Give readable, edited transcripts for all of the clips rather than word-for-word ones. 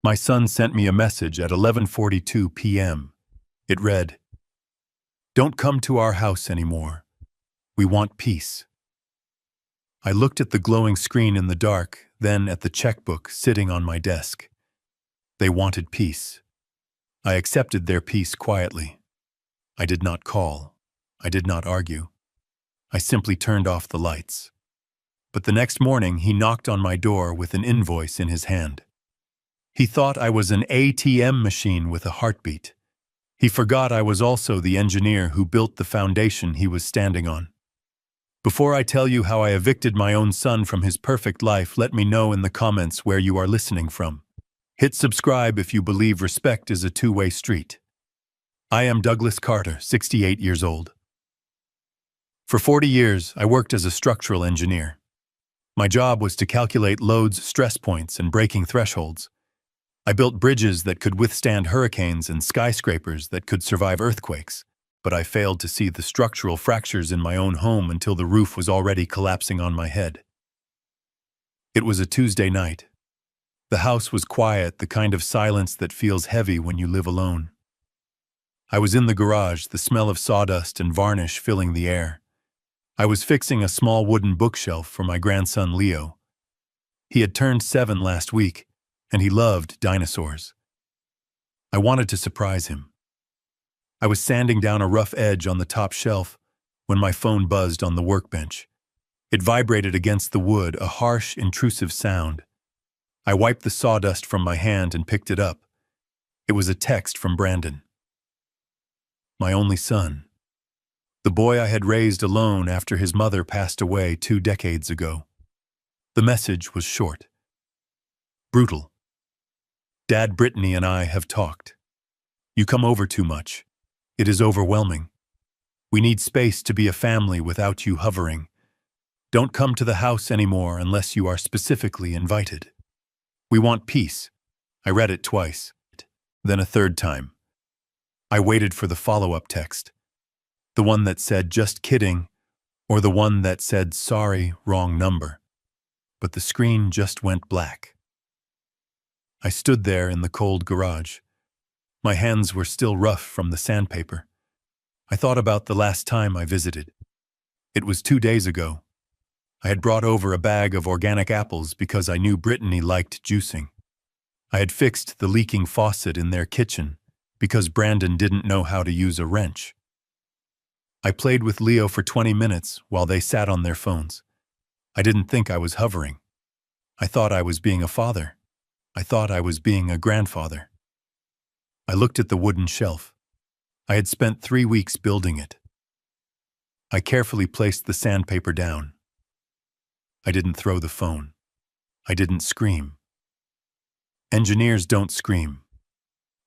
My son sent me a message at 11:42 p.m. It read, "Don't come to our house anymore. We want peace." I looked at the glowing screen in the dark, then at the checkbook sitting on my desk. They wanted peace. I accepted their peace quietly. I did not call. I did not argue. I simply turned off the lights. But the next morning, he knocked on my door with an invoice in his hand. He thought I was an ATM machine with a heartbeat. He forgot I was also the engineer who built the foundation he was standing on. Before I tell you how I evicted my own son from his perfect life, let me know in the comments where you are listening from. Hit subscribe if you believe respect is a two-way street. I am Douglas Carter, 68 years old. For 40 years, I worked as a structural engineer. My job was to calculate loads, stress points, and braking thresholds. I built bridges that could withstand hurricanes and skyscrapers that could survive earthquakes, but I failed to see the structural fractures in my own home until the roof was already collapsing on my head. It was a Tuesday night. The house was quiet, the kind of silence that feels heavy when you live alone. I was in the garage, the smell of sawdust and varnish filling the air. I was fixing a small wooden bookshelf for my grandson Leo. He had turned 7 last week, and he loved dinosaurs. I wanted to surprise him. I was sanding down a rough edge on the top shelf when my phone buzzed on the workbench. It vibrated against the wood, a harsh, intrusive sound. I wiped the sawdust from my hand and picked it up. It was a text from Brandon. My only son. The boy I had raised alone after his mother passed away 2 decades ago. The message was short. Brutal. Dad, Brittany and I have talked. You come over too much. It is overwhelming. We need space to be a family without you hovering. Don't come to the house anymore unless you are specifically invited. We want peace. I read it twice, then a third time. I waited for the follow-up text. The one that said, "Just kidding," or the one that said, "Sorry, wrong number." But the screen just went black. I stood there in the cold garage. My hands were still rough from the sandpaper. I thought about the last time I visited. It was 2 days ago. I had brought over a bag of organic apples because I knew Brittany liked juicing. I had fixed the leaking faucet in their kitchen because Brandon didn't know how to use a wrench. I played with Leo for 20 minutes while they sat on their phones. I didn't think I was hovering. I thought I was being a father. I thought I was being a grandfather. I looked at the wooden shelf. I had spent 3 weeks building it. I carefully placed the sandpaper down. I didn't throw the phone. I didn't scream. Engineers don't scream.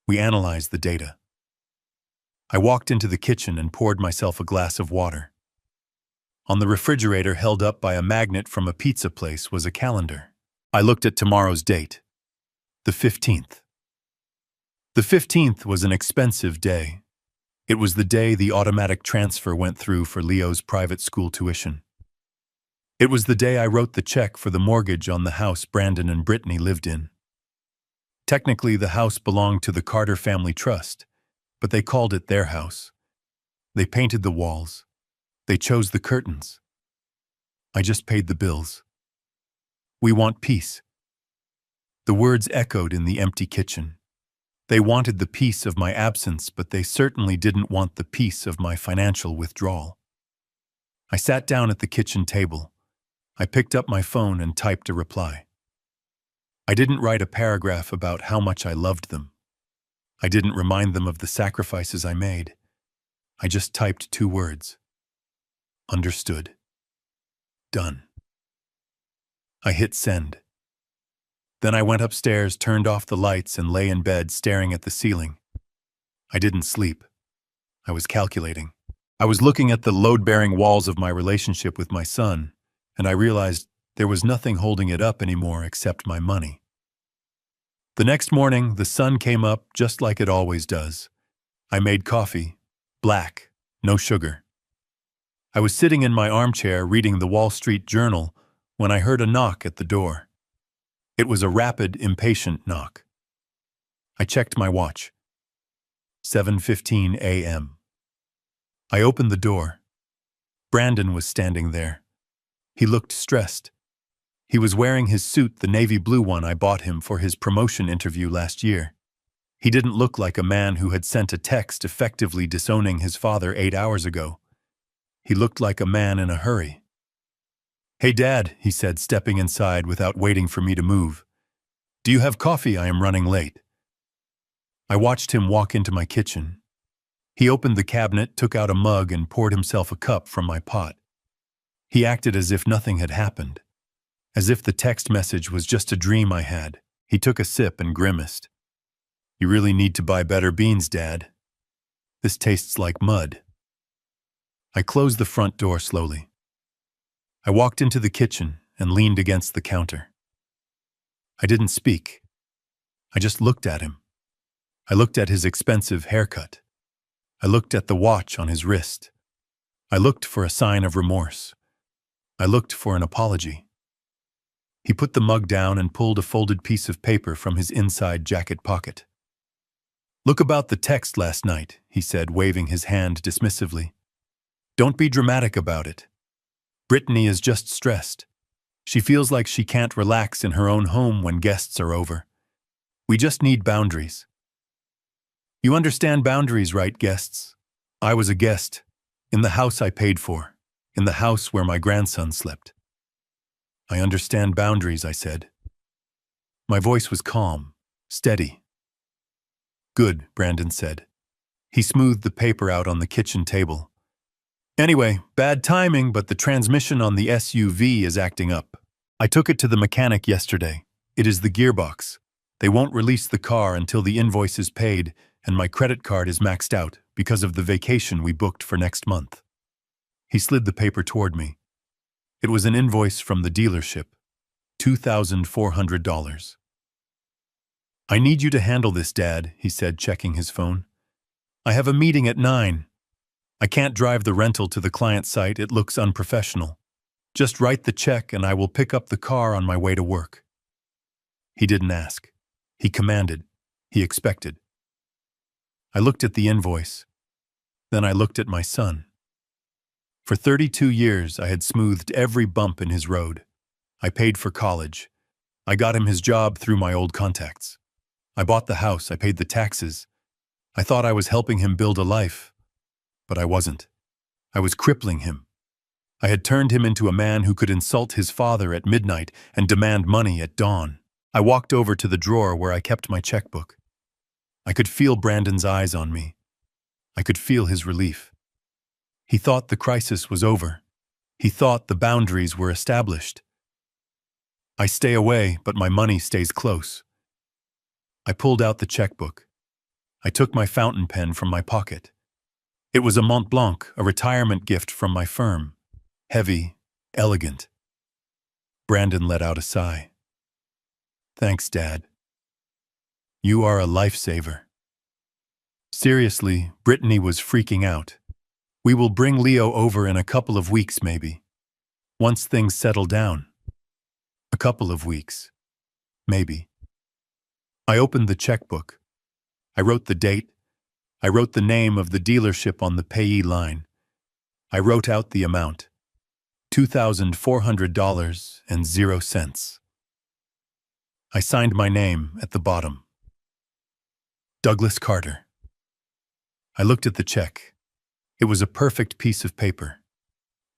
We analyze the data. I walked into the kitchen and poured myself a glass of water. On the refrigerator, held up by a magnet from a pizza place, was a calendar. I looked at tomorrow's date. The 15th. The 15th was an expensive day. It was the day the automatic transfer went through for Leo's private school tuition. It was the day I wrote the check for the mortgage on the house Brandon and Brittany lived in. Technically, the house belonged to the Carter Family Trust, but they called it their house. They painted the walls. They chose the curtains. I just paid the bills. We want peace. The words echoed in the empty kitchen. They wanted the peace of my absence, but they certainly didn't want the peace of my financial withdrawal. I sat down at the kitchen table. I picked up my phone and typed a reply. I didn't write a paragraph about how much I loved them. I didn't remind them of the sacrifices I made. I just typed 2 words. Understood. Done. I hit send. Then I went upstairs, turned off the lights, and lay in bed staring at the ceiling. I didn't sleep. I was calculating. I was looking at the load-bearing walls of my relationship with my son, and I realized there was nothing holding it up anymore except my money. The next morning, the sun came up just like it always does. I made coffee, black, no sugar. I was sitting in my armchair reading the Wall Street Journal when I heard a knock at the door. It was a rapid, impatient knock. I checked my watch. 7:15 a.m. I opened the door. Brandon was standing there. He looked stressed. He was wearing his suit, the navy blue one I bought him for his promotion interview last year. He didn't look like a man who had sent a text effectively disowning his father 8 hours ago. He looked like a man in a hurry. "Hey, Dad," he said, stepping inside without waiting for me to move. "Do you have coffee? I am running late." I watched him walk into my kitchen. He opened the cabinet, took out a mug, and poured himself a cup from my pot. He acted as if nothing had happened, as if the text message was just a dream I had. He took a sip and grimaced. "You really need to buy better beans, Dad. This tastes like mud." I closed the front door slowly. I walked into the kitchen and leaned against the counter. I didn't speak. I just looked at him. I looked at his expensive haircut. I looked at the watch on his wrist. I looked for a sign of remorse. I looked for an apology. He put the mug down and pulled a folded piece of paper from his inside jacket pocket. "Look about the text last night," he said, waving his hand dismissively. "Don't be dramatic about it. Brittany is just stressed. She feels like she can't relax in her own home when guests are over. We just need boundaries. You understand boundaries, right, guests? I was a guest, in the house I paid for, in the house where my grandson slept." "I understand boundaries," I said. My voice was calm, steady. "Good," Brandon said. He smoothed the paper out on the kitchen table. "Anyway, bad timing, but the transmission on the SUV is acting up. I took it to the mechanic yesterday. It is the gearbox. They won't release the car until the invoice is paid, and my credit card is maxed out because of the vacation we booked for next month." He slid the paper toward me. It was an invoice from the dealership, $2,400. "I need you to handle this, Dad," he said, checking his phone. "I have a meeting at 9. I can't drive the rental to the client site. It looks unprofessional. Just write the check and I will pick up the car on my way to work." He didn't ask. He commanded. He expected. I looked at the invoice. Then I looked at my son. For 32 years, I had smoothed every bump in his road. I paid for college. I got him his job through my old contacts. I bought the house. I paid the taxes. I thought I was helping him build a life. But I wasn't. I was crippling him. I had turned him into a man who could insult his father at midnight and demand money at dawn. I walked over to the drawer where I kept my checkbook. I could feel Brandon's eyes on me. I could feel his relief. He thought the crisis was over. He thought the boundaries were established. I stay away, but my money stays close. I pulled out the checkbook. I took my fountain pen from my pocket. It was a Mont Blanc, a retirement gift from my firm. Heavy, elegant. Brandon let out a sigh. "Thanks, Dad. You are a lifesaver." Seriously, Brittany was freaking out. "We will bring Leo over in a couple of weeks, maybe. Once things settle down. A couple of weeks. Maybe." I opened the checkbook. I wrote the date. I wrote the name of the dealership on the payee line. I wrote out the amount. $2,400.00. I signed my name at the bottom. Douglas Carter. I looked at the check. It was a perfect piece of paper.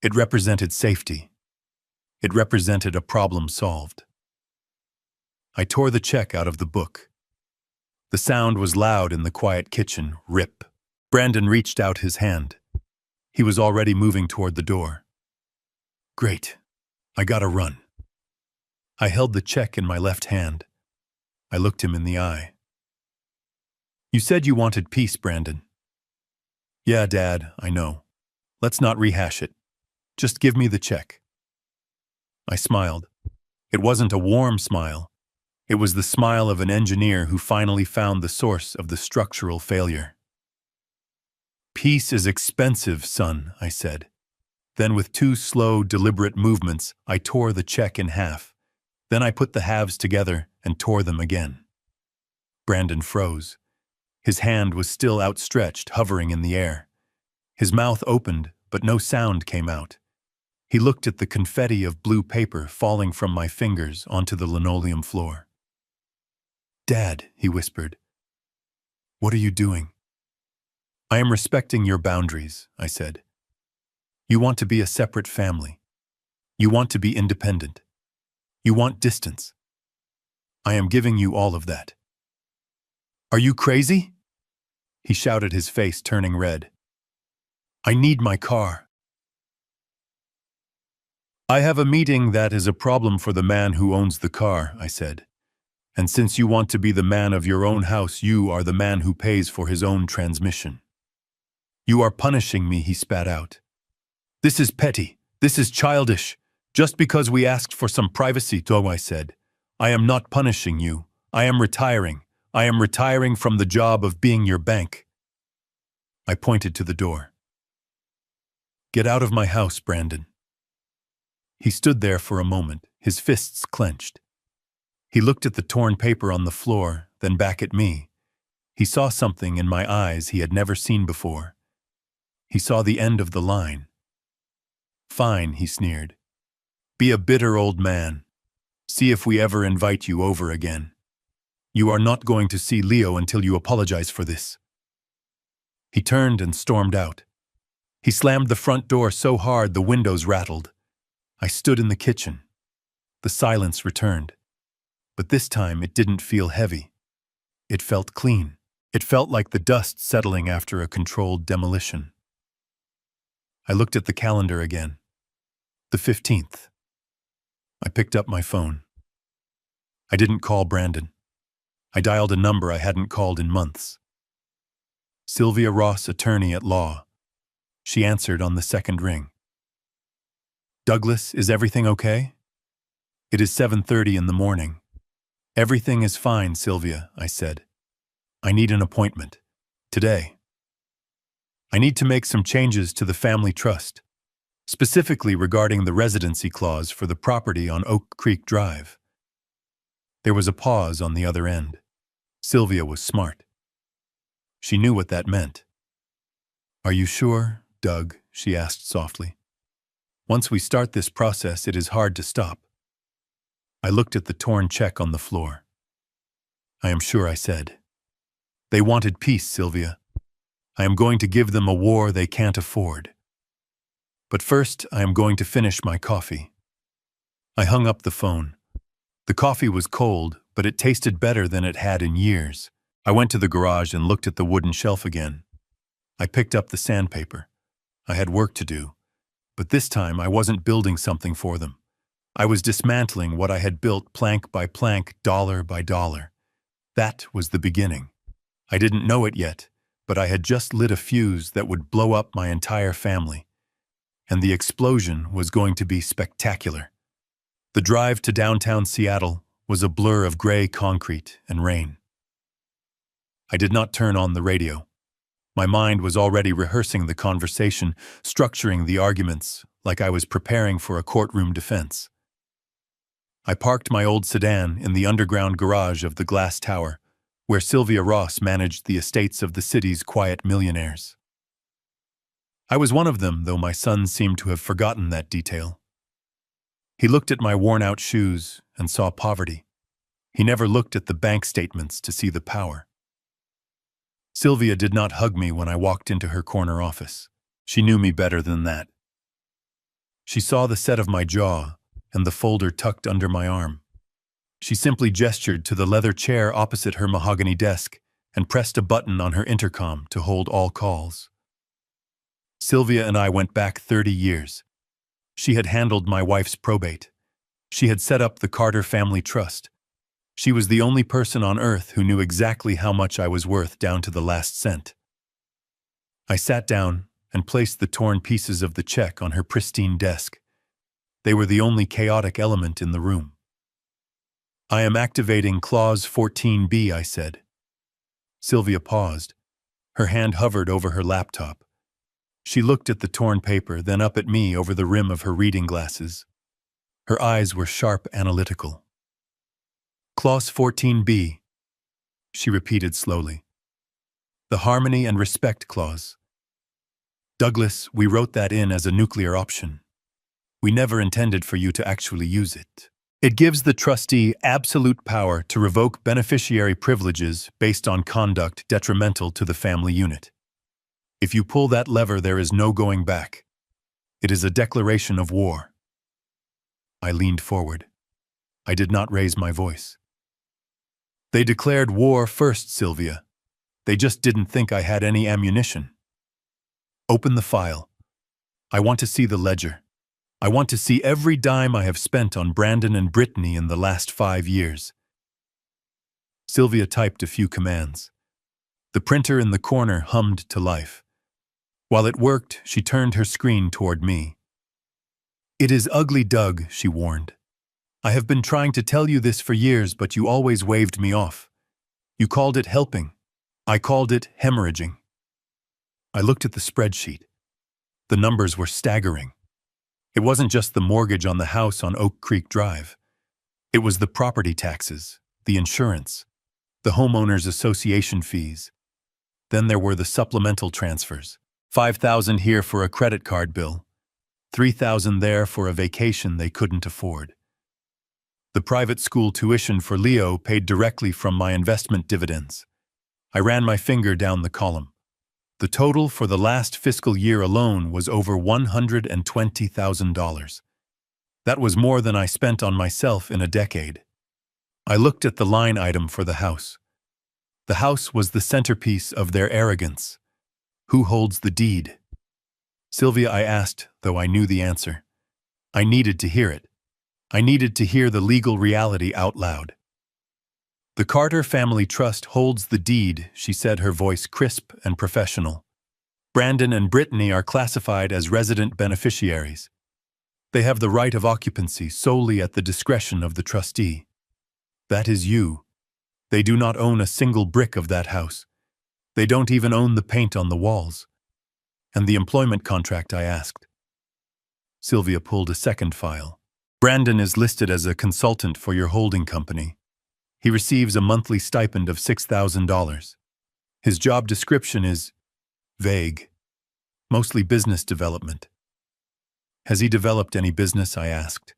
It represented safety. It represented a problem solved. I tore the check out of the book. The sound was loud in the quiet kitchen. Rip. Brandon reached out his hand. He was already moving toward the door. Great. I gotta run. I held the check in my left hand. I looked him in the eye. "You said you wanted peace, Brandon." "Yeah, Dad, I know. Let's not rehash it. Just give me the check." I smiled. It wasn't a warm smile. It was the smile of an engineer who finally found the source of the structural failure. "Peace is expensive, son," I said. Then with 2 slow, deliberate movements, I tore the check in half. Then I put the halves together and tore them again. Brandon froze. His hand was still outstretched, hovering in the air. His mouth opened, but no sound came out. He looked at the confetti of blue paper falling from my fingers onto the linoleum floor. "Dad," he whispered, "what are you doing?" "I am respecting your boundaries," I said. "You want to be a separate family. You want to be independent. You want distance. I am giving you all of that." "Are you crazy?" he shouted, his face turning red. "I need my car." "I have a meeting that is a problem for the man who owns the car," I said. "And since you want to be the man of your own house, you are the man who pays for his own transmission." "You are punishing me," he spat out. "This is petty. This is childish. Just because we asked for some privacy," I said. "I am not punishing you. I am retiring. I am retiring from the job of being your bank." I pointed to the door. "Get out of my house, Brandon." He stood there for a moment, his fists clenched. He looked at the torn paper on the floor, then back at me. He saw something in my eyes he had never seen before. He saw the end of the line. "Fine," he sneered. "Be a bitter old man. See if we ever invite you over again. You are not going to see Leo until you apologize for this." He turned and stormed out. He slammed the front door so hard the windows rattled. I stood in the kitchen. The silence returned. But this time it didn't feel heavy. It felt clean. It felt like the dust settling after a controlled demolition. I looked at the calendar again. The 15th. I picked up my phone. I didn't call Brandon. I dialed a number I hadn't called in months. Sylvia Ross, attorney at law. She answered on the second ring. "Douglas, is everything okay?" "It is 7:30 in the morning." "Everything is fine, Sylvia," I said. "I need an appointment. Today. I need to make some changes to the family trust, specifically regarding the residency clause for the property on Oak Creek Drive." There was a pause on the other end. Sylvia was smart. She knew what that meant. "Are you sure, Doug?" she asked softly. "Once we start this process, it is hard to stop." I looked at the torn check on the floor. "I am sure," I said. "They wanted peace, Sylvia. I am going to give them a war they can't afford. But first, I am going to finish my coffee." I hung up the phone. The coffee was cold, but it tasted better than it had in years. I went to the garage and looked at the wooden shelf again. I picked up the sandpaper. I had work to do, but this time I wasn't building something for them. I was dismantling what I had built plank by plank, dollar by dollar. That was the beginning. I didn't know it yet, but I had just lit a fuse that would blow up my entire family. And the explosion was going to be spectacular. The drive to downtown Seattle was a blur of gray concrete and rain. I did not turn on the radio. My mind was already rehearsing the conversation, structuring the arguments like I was preparing for a courtroom defense. I parked my old sedan in the underground garage of the glass tower, where Sylvia Ross managed the estates of the city's quiet millionaires. I was one of them, though my son seemed to have forgotten that detail. He looked at my worn-out shoes and saw poverty. He never looked at the bank statements to see the power. Sylvia did not hug me when I walked into her corner office. She knew me better than that. She saw the set of my jaw and the folder tucked under my arm. She simply gestured to the leather chair opposite her mahogany desk and pressed a button on her intercom to hold all calls. Sylvia and I went back 30 years. She had handled my wife's probate. She had set up the Carter Family Trust. She was the only person on earth who knew exactly how much I was worth down to the last cent. I sat down and placed the torn pieces of the check on her pristine desk. They were the only chaotic element in the room. "I am activating Clause 14B, I said. Sylvia paused. Her hand hovered over her laptop. She looked at the torn paper, then up at me over the rim of her reading glasses. Her eyes were sharp, analytical. "Clause 14B. she repeated slowly. The harmony and respect clause. Douglas, we wrote that in as a nuclear option. We never intended for you to actually use it. It gives the trustee absolute power to revoke beneficiary privileges based on conduct detrimental to the family unit. If you pull that lever, there is no going back. It is a declaration of war. I leaned forward. I did not raise my voice. They declared war first, Sylvia. They just didn't think I had any ammunition. Open the file. I want to see the ledger. I want to see every dime I have spent on Brandon and Brittany in the last 5 years. Sylvia typed a few commands. The printer in the corner hummed to life. While it worked, she turned her screen toward me. It is ugly, Doug, she warned. I have been trying to tell you this for years, but you always waved me off. You called it helping. I called it hemorrhaging. I looked at the spreadsheet. The numbers were staggering. It wasn't just the mortgage on the house on Oak Creek Drive. It was the property taxes, the insurance, the homeowners association fees. Then there were the supplemental transfers. $5,000 here for a credit card bill. $3,000 there for a vacation they couldn't afford. The private school tuition for Leo paid directly from my investment dividends. I ran my finger down the column. The total for the last fiscal year alone was over $120,000. That was more than I spent on myself in a decade. I looked at the line item for the house. The house was the centerpiece of their arrogance. Who holds the deed? Sylvia, I asked, though I knew the answer. I needed to hear it. I needed to hear the legal reality out loud. The Carter Family Trust holds the deed, she said, her voice crisp and professional. Brandon and Brittany are classified as resident beneficiaries. They have the right of occupancy solely at the discretion of the trustee. That is you. They do not own a single brick of that house. They don't even own the paint on the walls. And the employment contract, I asked. Sylvia pulled a second file. Brandon is listed as a consultant for your holding company. He receives a monthly stipend of $6,000. His job description is vague, mostly business development. Has he developed any business? I asked.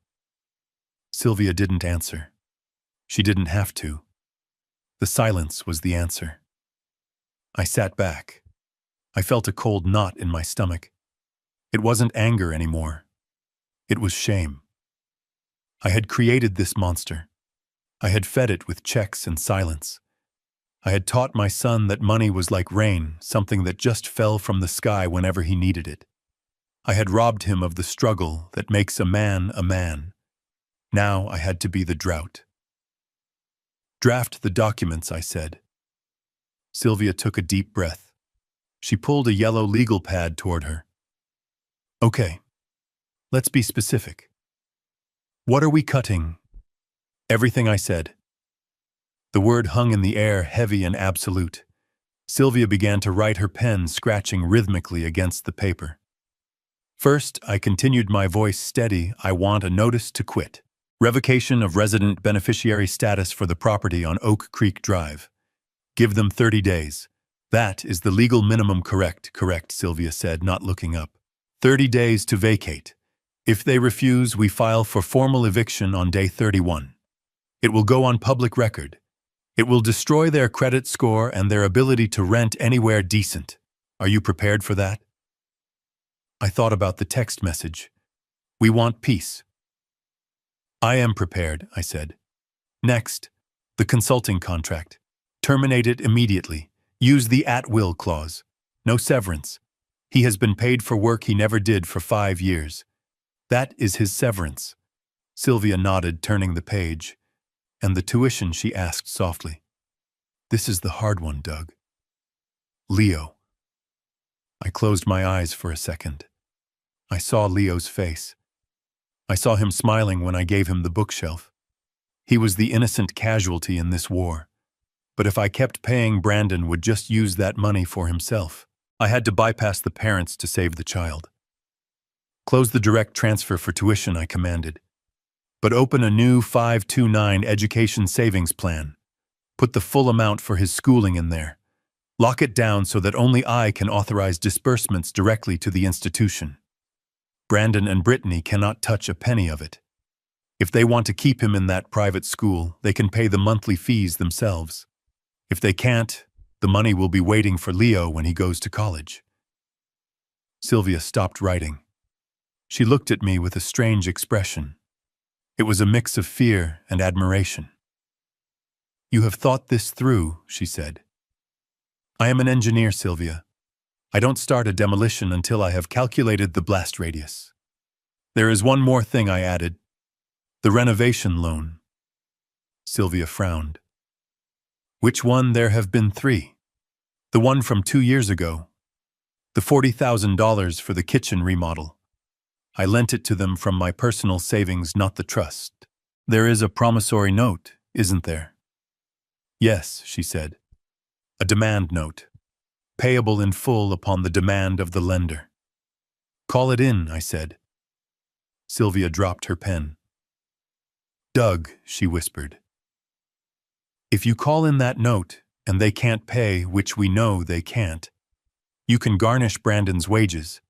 Sylvia didn't answer. She didn't have to. The silence was the answer. I sat back. I felt a cold knot in my stomach. It wasn't anger anymore. It was shame. I had created this monster. I had fed it with checks and silence. I had taught my son that money was like rain, something that just fell from the sky whenever he needed it. I had robbed him of the struggle that makes a man a man. Now I had to be the drought. Draft the documents, I said. Sylvia took a deep breath. She pulled a yellow legal pad toward her. Okay, let's be specific. What are we cutting? Everything, I said. The word hung in the air, heavy and absolute. Sylvia began to write, her pen scratching rhythmically against the paper. First, I continued, my voice steady, I want a notice to quit. Revocation of resident beneficiary status for the property on Oak Creek Drive. Give them 30 days. That is the legal minimum. Correct, Sylvia said, not looking up. 30 days to vacate. If they refuse, we file for formal eviction on day 31. It will go on public record. It will destroy their credit score and their ability to rent anywhere decent. Are you prepared for that? I thought about the text message. We want peace. I am prepared, I said. Next, the consulting contract. Terminate it immediately. Use the at-will clause. No severance. He has been paid for work he never did for 5 years. That is his severance. Sylvia nodded, turning the page. And the tuition, she asked softly. This is the hard one, Doug. Leo. I closed my eyes for a second. I saw Leo's face. I saw him smiling when I gave him the bookshelf. He was the innocent casualty in this war. But if I kept paying, Brandon would just use that money for himself. I had to bypass the parents to save the child. Close the direct transfer for tuition, I commanded. But open a new 529 education savings plan. Put the full amount for his schooling in there. Lock it down so that only I can authorize disbursements directly to the institution. Brandon and Brittany cannot touch a penny of it. If they want to keep him in that private school, they can pay the monthly fees themselves. If they can't, the money will be waiting for Leo when he goes to college. Sylvia stopped writing. She looked at me with a strange expression. It was a mix of fear and admiration. "You have thought this through," she said. "I am an engineer, Sylvia. I don't start a demolition until I have calculated the blast radius. There is one more thing," I added. "The renovation loan." Sylvia frowned. "Which one? There have been 3. The one from 2 years ago. The $40,000 for the kitchen remodel. I lent it to them from my personal savings, not the trust. There is a promissory note, isn't there?" "Yes," she said. "A demand note. Payable in full upon the demand of the lender." "Call it in," I said. Sylvia dropped her pen. "Doug," she whispered. "If you call in that note, and they can't pay, which we know they can't, you can garnish Brandon's wages.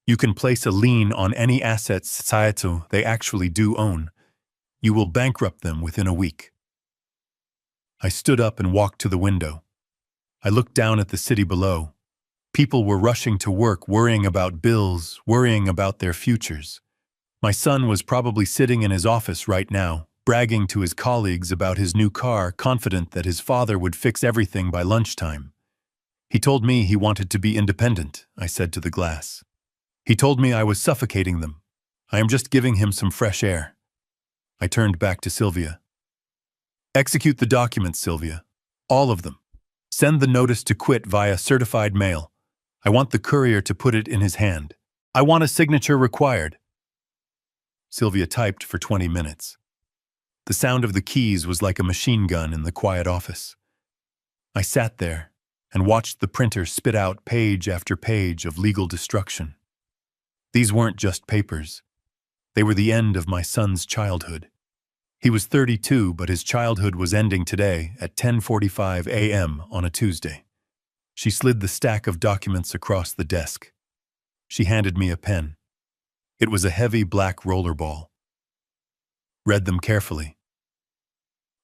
You can place a lien on any assets societal they actually do own. You will bankrupt them within a week." I stood up and walked to the window. I looked down at the city below. People were rushing to work, worrying about bills, worrying about their futures. My son was probably sitting in his office right now, bragging to his colleagues about his new car, confident that his father would fix everything by lunchtime. "He told me he wanted to be independent," I said to the glass. "He told me I was suffocating them. I am just giving him some fresh air." I turned back to Sylvia. "Execute the documents, Sylvia. All of them. Send the notice to quit via certified mail. I want the courier to put it in his hand. I want a signature required." Sylvia typed for 20 minutes. The sound of the keys was like a machine gun in the quiet office. I sat there and watched the printer spit out page after page of legal destruction. These weren't just papers. They were the end of my son's childhood. He was 32, but his childhood was ending today at 10:45 a.m. on a Tuesday. She slid the stack of documents across the desk. She handed me a pen. It was a heavy black rollerball. Read them carefully.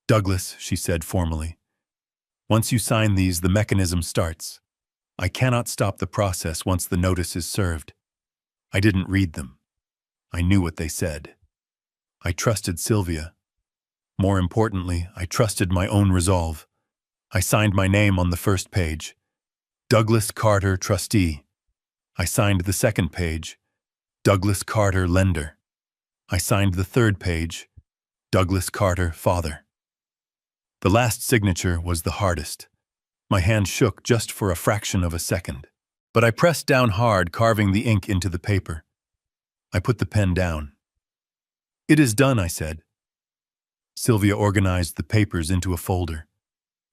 "Douglas," she said formally, "once you sign these, the mechanism starts. I cannot stop the process once the notice is served." I didn't read them. I knew what they said. I trusted Sylvia. More importantly, I trusted my own resolve. I signed my name on the first page. Douglas Carter, trustee. I signed the second page. Douglas Carter, lender. I signed the third page. Douglas Carter, father. The last signature was the hardest. My hand shook just for a fraction of a second. But I pressed down hard, carving the ink into the paper. I put the pen down. "It is done," I said. Sylvia organized the papers into a folder.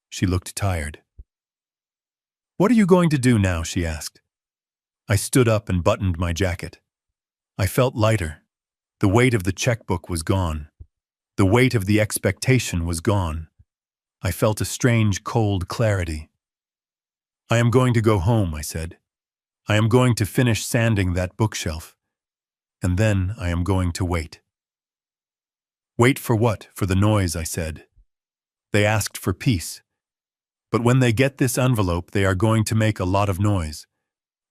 She looked tired. "What are you going to do now?" she asked. I stood up and buttoned my jacket. I felt lighter. The weight of the checkbook was gone. The weight of the expectation was gone. I felt a strange, cold clarity. "I am going to go home," I said. "I am going to finish sanding that bookshelf. And then I am going to wait." "Wait for what?" "For the noise," I said. "They asked for peace. But when they get this envelope, they are going to make a lot of noise.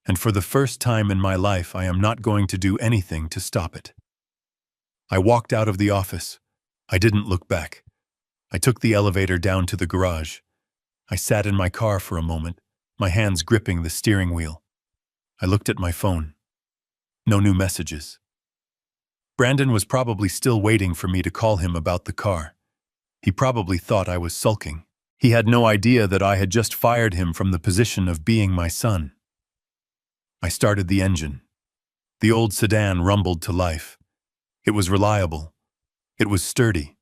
And for the first time in my life, I am not going to do anything to stop it." I walked out of the office. I didn't look back. I took the elevator down to the garage. I sat in my car for a moment, my hands gripping the steering wheel. I looked at my phone. No new messages. Brandon was probably still waiting for me to call him about the car. He probably thought I was sulking. He had no idea that I had just fired him from the position of being my son. I started the engine. The old sedan rumbled to life. It was reliable. It was sturdy.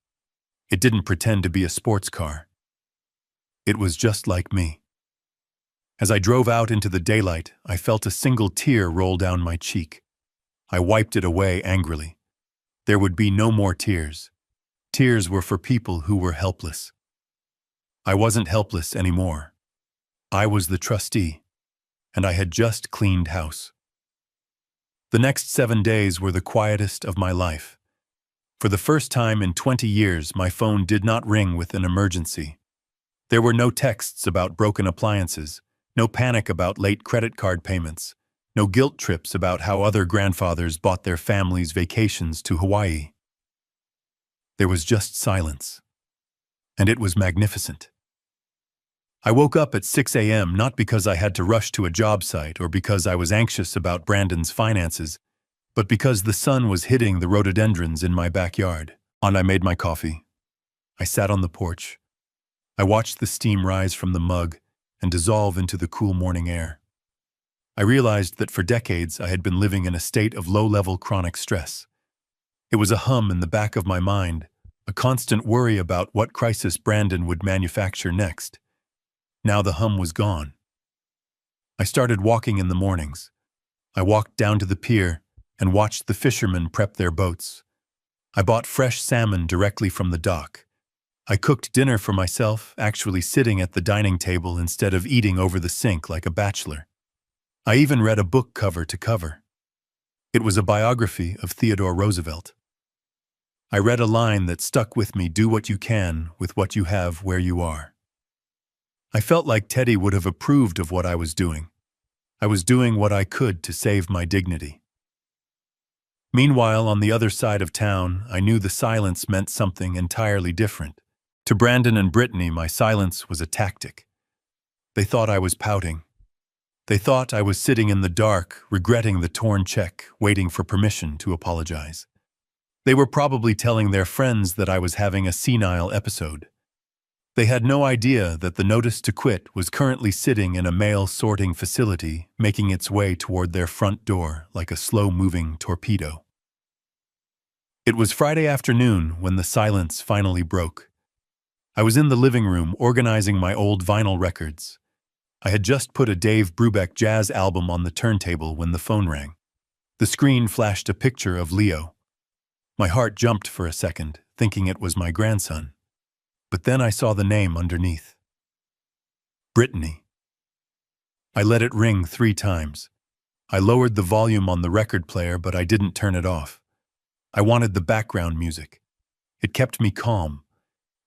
It didn't pretend to be a sports car. It was just like me. As I drove out into the daylight, I felt a single tear roll down my cheek. I wiped it away angrily. There would be no more tears. Tears were for people who were helpless. I wasn't helpless anymore. I was the trustee, and I had just cleaned house. The next 7 days were the quietest of my life. For the first time in 20 years, my phone did not ring with an emergency. There were no texts about broken appliances, no panic about late credit card payments, no guilt trips about how other grandfathers bought their families vacations to Hawaii. There was just silence. And it was magnificent. I woke up at 6 a.m. not because I had to rush to a job site or because I was anxious about Brandon's finances, but because the sun was hitting the rhododendrons in my backyard. I made my coffee. I sat on the porch. I watched the steam rise from the mug and dissolve into the cool morning air. I realized that for decades I had been living in a state of low-level chronic stress. It was a hum in the back of my mind, a constant worry about what crisis Brandon would manufacture next. Now the hum was gone. I started walking in the mornings. I walked down to the pier and watched the fishermen prep their boats. I bought fresh salmon directly from the dock. I cooked dinner for myself, actually sitting at the dining table instead of eating over the sink like a bachelor. I even read a book cover to cover. It was a biography of Theodore Roosevelt. I read a line that stuck with me: do what you can with what you have where you are. I felt like Teddy would have approved of what I was doing. I was doing what I could to save my dignity. Meanwhile, on the other side of town, I knew the silence meant something entirely different. To Brandon and Brittany, my silence was a tactic. They thought I was pouting. They thought I was sitting in the dark, regretting the torn check, waiting for permission to apologize. They were probably telling their friends that I was having a senile episode. They had no idea that the notice to quit was currently sitting in a mail sorting facility, making its way toward their front door like a slow-moving torpedo. It was Friday afternoon when the silence finally broke. I was in the living room organizing my old vinyl records. I had just put a Dave Brubeck jazz album on the turntable when the phone rang. The screen flashed a picture of Leo. My heart jumped for a second, thinking it was my grandson. But then I saw the name underneath. Brittany. I let it ring 3 times. I lowered the volume on the record player, but I didn't turn it off. I wanted the background music. It kept me calm.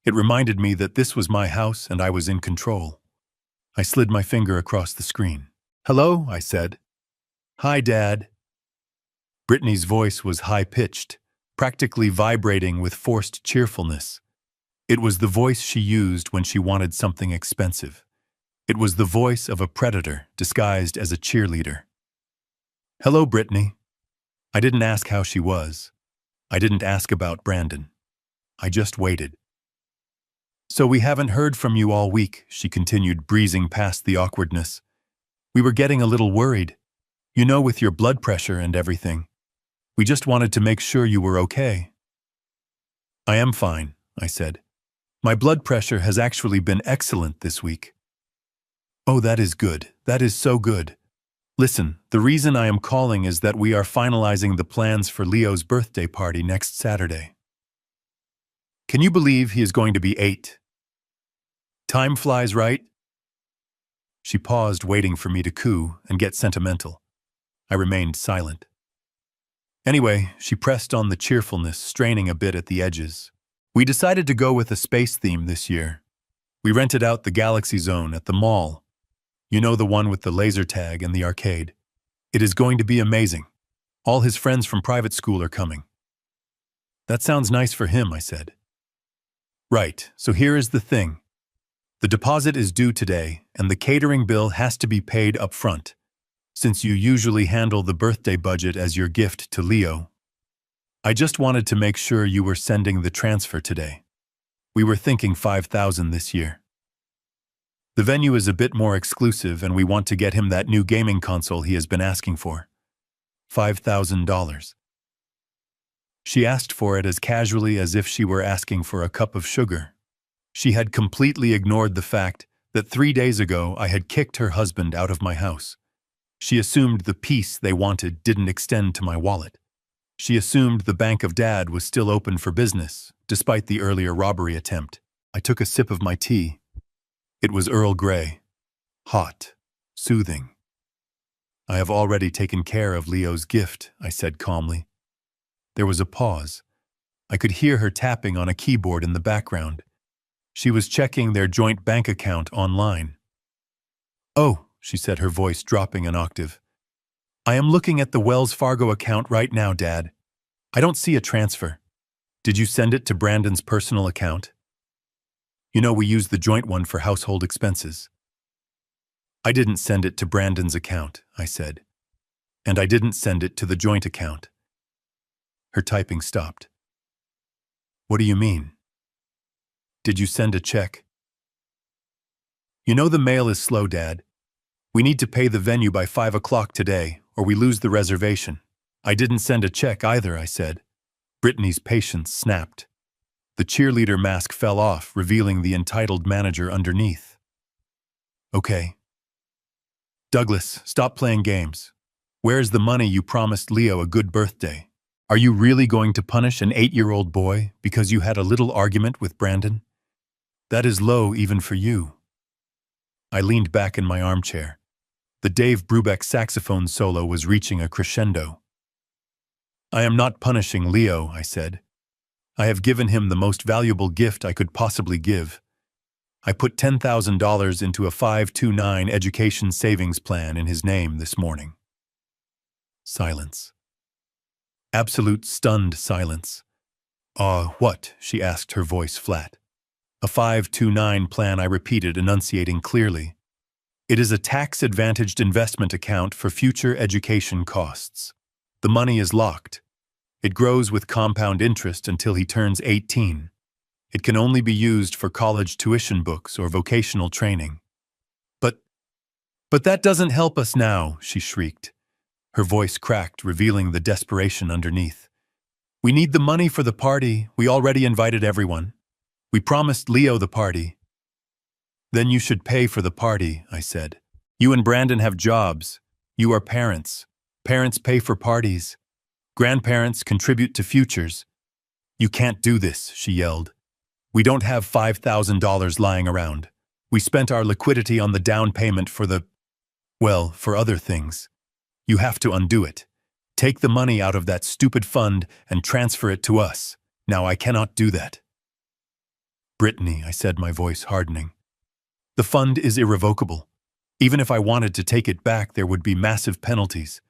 It reminded me that this was my house and I was in control. I slid my finger across the screen. "Hello," I said. "Hi, Dad." Brittany's voice was high-pitched, practically vibrating with forced cheerfulness. It was the voice she used when she wanted something expensive. It was the voice of a predator disguised as a cheerleader. "Hello, Brittany." I didn't ask how she was. I didn't ask about Brandon. I just waited. "So we haven't heard from you all week," she continued, breezing past the awkwardness. "We were getting a little worried. You know, with your blood pressure and everything. We just wanted to make sure you were okay." "I am fine," I said. "My blood pressure has actually been excellent this week." "Oh, that is good. That is so good. Listen, the reason I am calling is that we are finalizing the plans for Leo's birthday party next Saturday. Can you believe he is going to be 8? Time flies, right?" She paused, waiting for me to coo and get sentimental. I remained silent. Anyway, she pressed on the cheerfulness, straining a bit at the edges. "We decided to go with a space theme this year. We rented out the Galaxy Zone at the mall. You know, the one with the laser tag and the arcade. It is going to be amazing. All his friends from private school are coming." "That sounds nice for him," I said. "Right, so here is the thing. The deposit is due today, and the catering bill has to be paid up front, since you usually handle the birthday budget as your gift to Leo. I just wanted to make sure you were sending the transfer today. We were thinking $5,000 this year. The venue is a bit more exclusive, and we want to get him that new gaming console he has been asking for. $5,000. She asked for it as casually as if she were asking for a cup of sugar. She had completely ignored the fact that 3 days ago I had kicked her husband out of my house. She assumed the peace they wanted didn't extend to my wallet. She assumed the Bank of Dad was still open for business, despite the earlier robbery attempt. I took a sip of my tea. It was Earl Grey, hot, soothing. "I have already taken care of Leo's gift," I said calmly. There was a pause. I could hear her tapping on a keyboard in the background. She was checking their joint bank account online. "Oh," she said, her voice dropping an octave. "I am looking at the Wells Fargo account right now, Dad. I don't see a transfer. Did you send it to Brandon's personal account? You know, we use the joint one for household expenses." "I didn't send it to Brandon's account," I said. "And I didn't send it to the joint account." Her typing stopped. "What do you mean? Did you send a check?" "You know the mail is slow, Dad. We need to pay the venue by 5 o'clock today, or we lose the reservation." "I didn't send a check either," I said. Brittany's patience snapped. The cheerleader mask fell off, revealing the entitled manager underneath. "Okay. Douglas, stop playing games. Where's the money you promised Leo a good birthday? Are you really going to punish an 8-year-old boy because you had a little argument with Brandon? That is low even for you." I leaned back in my armchair. The Dave Brubeck saxophone solo was reaching a crescendo. "I am not punishing Leo," I said. "I have given him the most valuable gift I could possibly give. I put $10,000 into a 529 education savings plan in his name this morning." Silence. Absolute stunned silence. What?" she asked, her voice flat. "A 529 plan," I repeated, enunciating clearly. "It is a tax-advantaged investment account for future education costs. The money is locked. It grows with compound interest until he turns 18. It can only be used for college tuition books or vocational training." But that doesn't help us now," she shrieked. Her voice cracked, revealing the desperation underneath. "We need the money for the party. We already invited everyone. We promised Leo the party." "Then you should pay for the party," I said. "You and Brandon have jobs. You are parents. Parents pay for parties. Grandparents contribute to futures." "You can't do this," she yelled. "We don't have $5,000 lying around. We spent our liquidity on the down payment for for other things. You have to undo it. Take the money out of that stupid fund and transfer it to us. Now I cannot do that." "Brittany," I said, my voice hardening. "The fund is irrevocable. Even if I wanted to take it back, there would be massive penalties.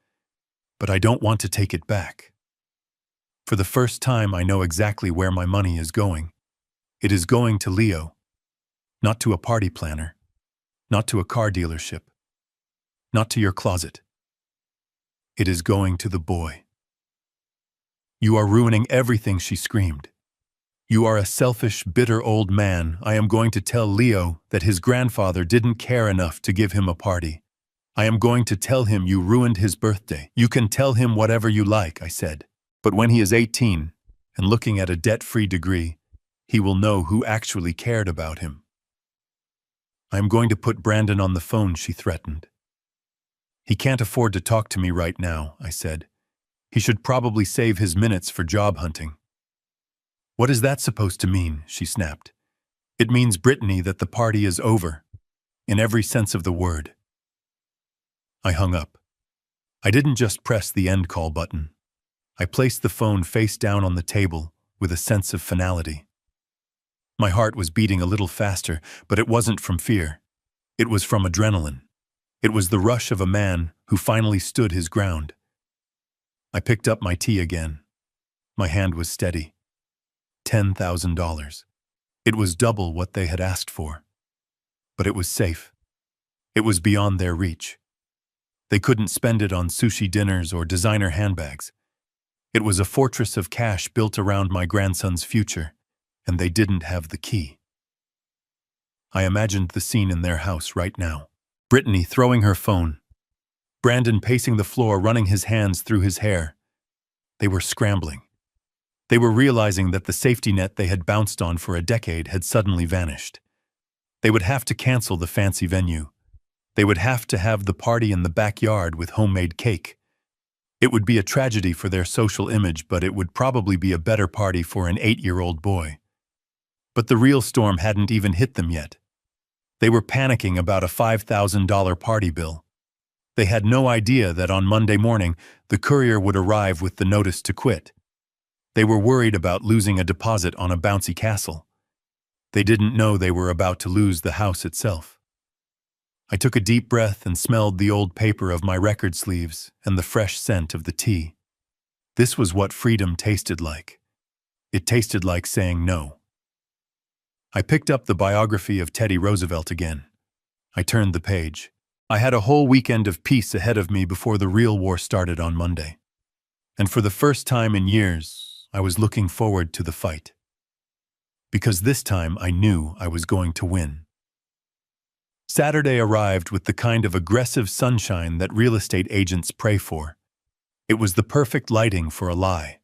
But I don't want to take it back. For the first time, I know exactly where my money is going. It is going to Leo. Not to a party planner. Not to a car dealership. Not to your closet. It is going to the boy." "You are ruining everything," she screamed. "You are a selfish, bitter old man. I am going to tell Leo that his grandfather didn't care enough to give him a party. I am going to tell him you ruined his birthday." "You can tell him whatever you like," I said. "But when he is 18 and looking at a debt-free degree, he will know who actually cared about him." "I am going to put Brandon on the phone," she threatened. "He can't afford to talk to me right now," I said. "He should probably save his minutes for job hunting." "What is that supposed to mean?" she snapped. "It means, Brittany, that the party is over. In every sense of the word." I hung up. I didn't just press the end call button. I placed the phone face down on the table with a sense of finality. My heart was beating a little faster, but it wasn't from fear. It was from adrenaline. It was the rush of a man who finally stood his ground. I picked up my tea again. My hand was steady. $10,000. It was double what they had asked for. But it was safe. It was beyond their reach. They couldn't spend it on sushi dinners or designer handbags. It was a fortress of cash built around my grandson's future, and they didn't have the key. I imagined the scene in their house right now. Brittany throwing her phone. Brandon pacing the floor, running his hands through his hair. They were scrambling. They were realizing that the safety net they had bounced on for a decade had suddenly vanished. They would have to cancel the fancy venue. They would have to have the party in the backyard with homemade cake. It would be a tragedy for their social image, but it would probably be a better party for an 8-year-old boy. But the real storm hadn't even hit them yet. They were panicking about a $5,000 party bill. They had no idea that on Monday morning, the courier would arrive with the notice to quit. They were worried about losing a deposit on a bouncy castle. They didn't know they were about to lose the house itself. I took a deep breath and smelled the old paper of my record sleeves and the fresh scent of the tea. This was what freedom tasted like. It tasted like saying no. I picked up the biography of Teddy Roosevelt again. I turned the page. I had a whole weekend of peace ahead of me before the real war started on Monday. And for the first time in years, I was looking forward to the fight. Because this time I knew I was going to win. Saturday arrived with the kind of aggressive sunshine that real estate agents pray for. It was the perfect lighting for a lie.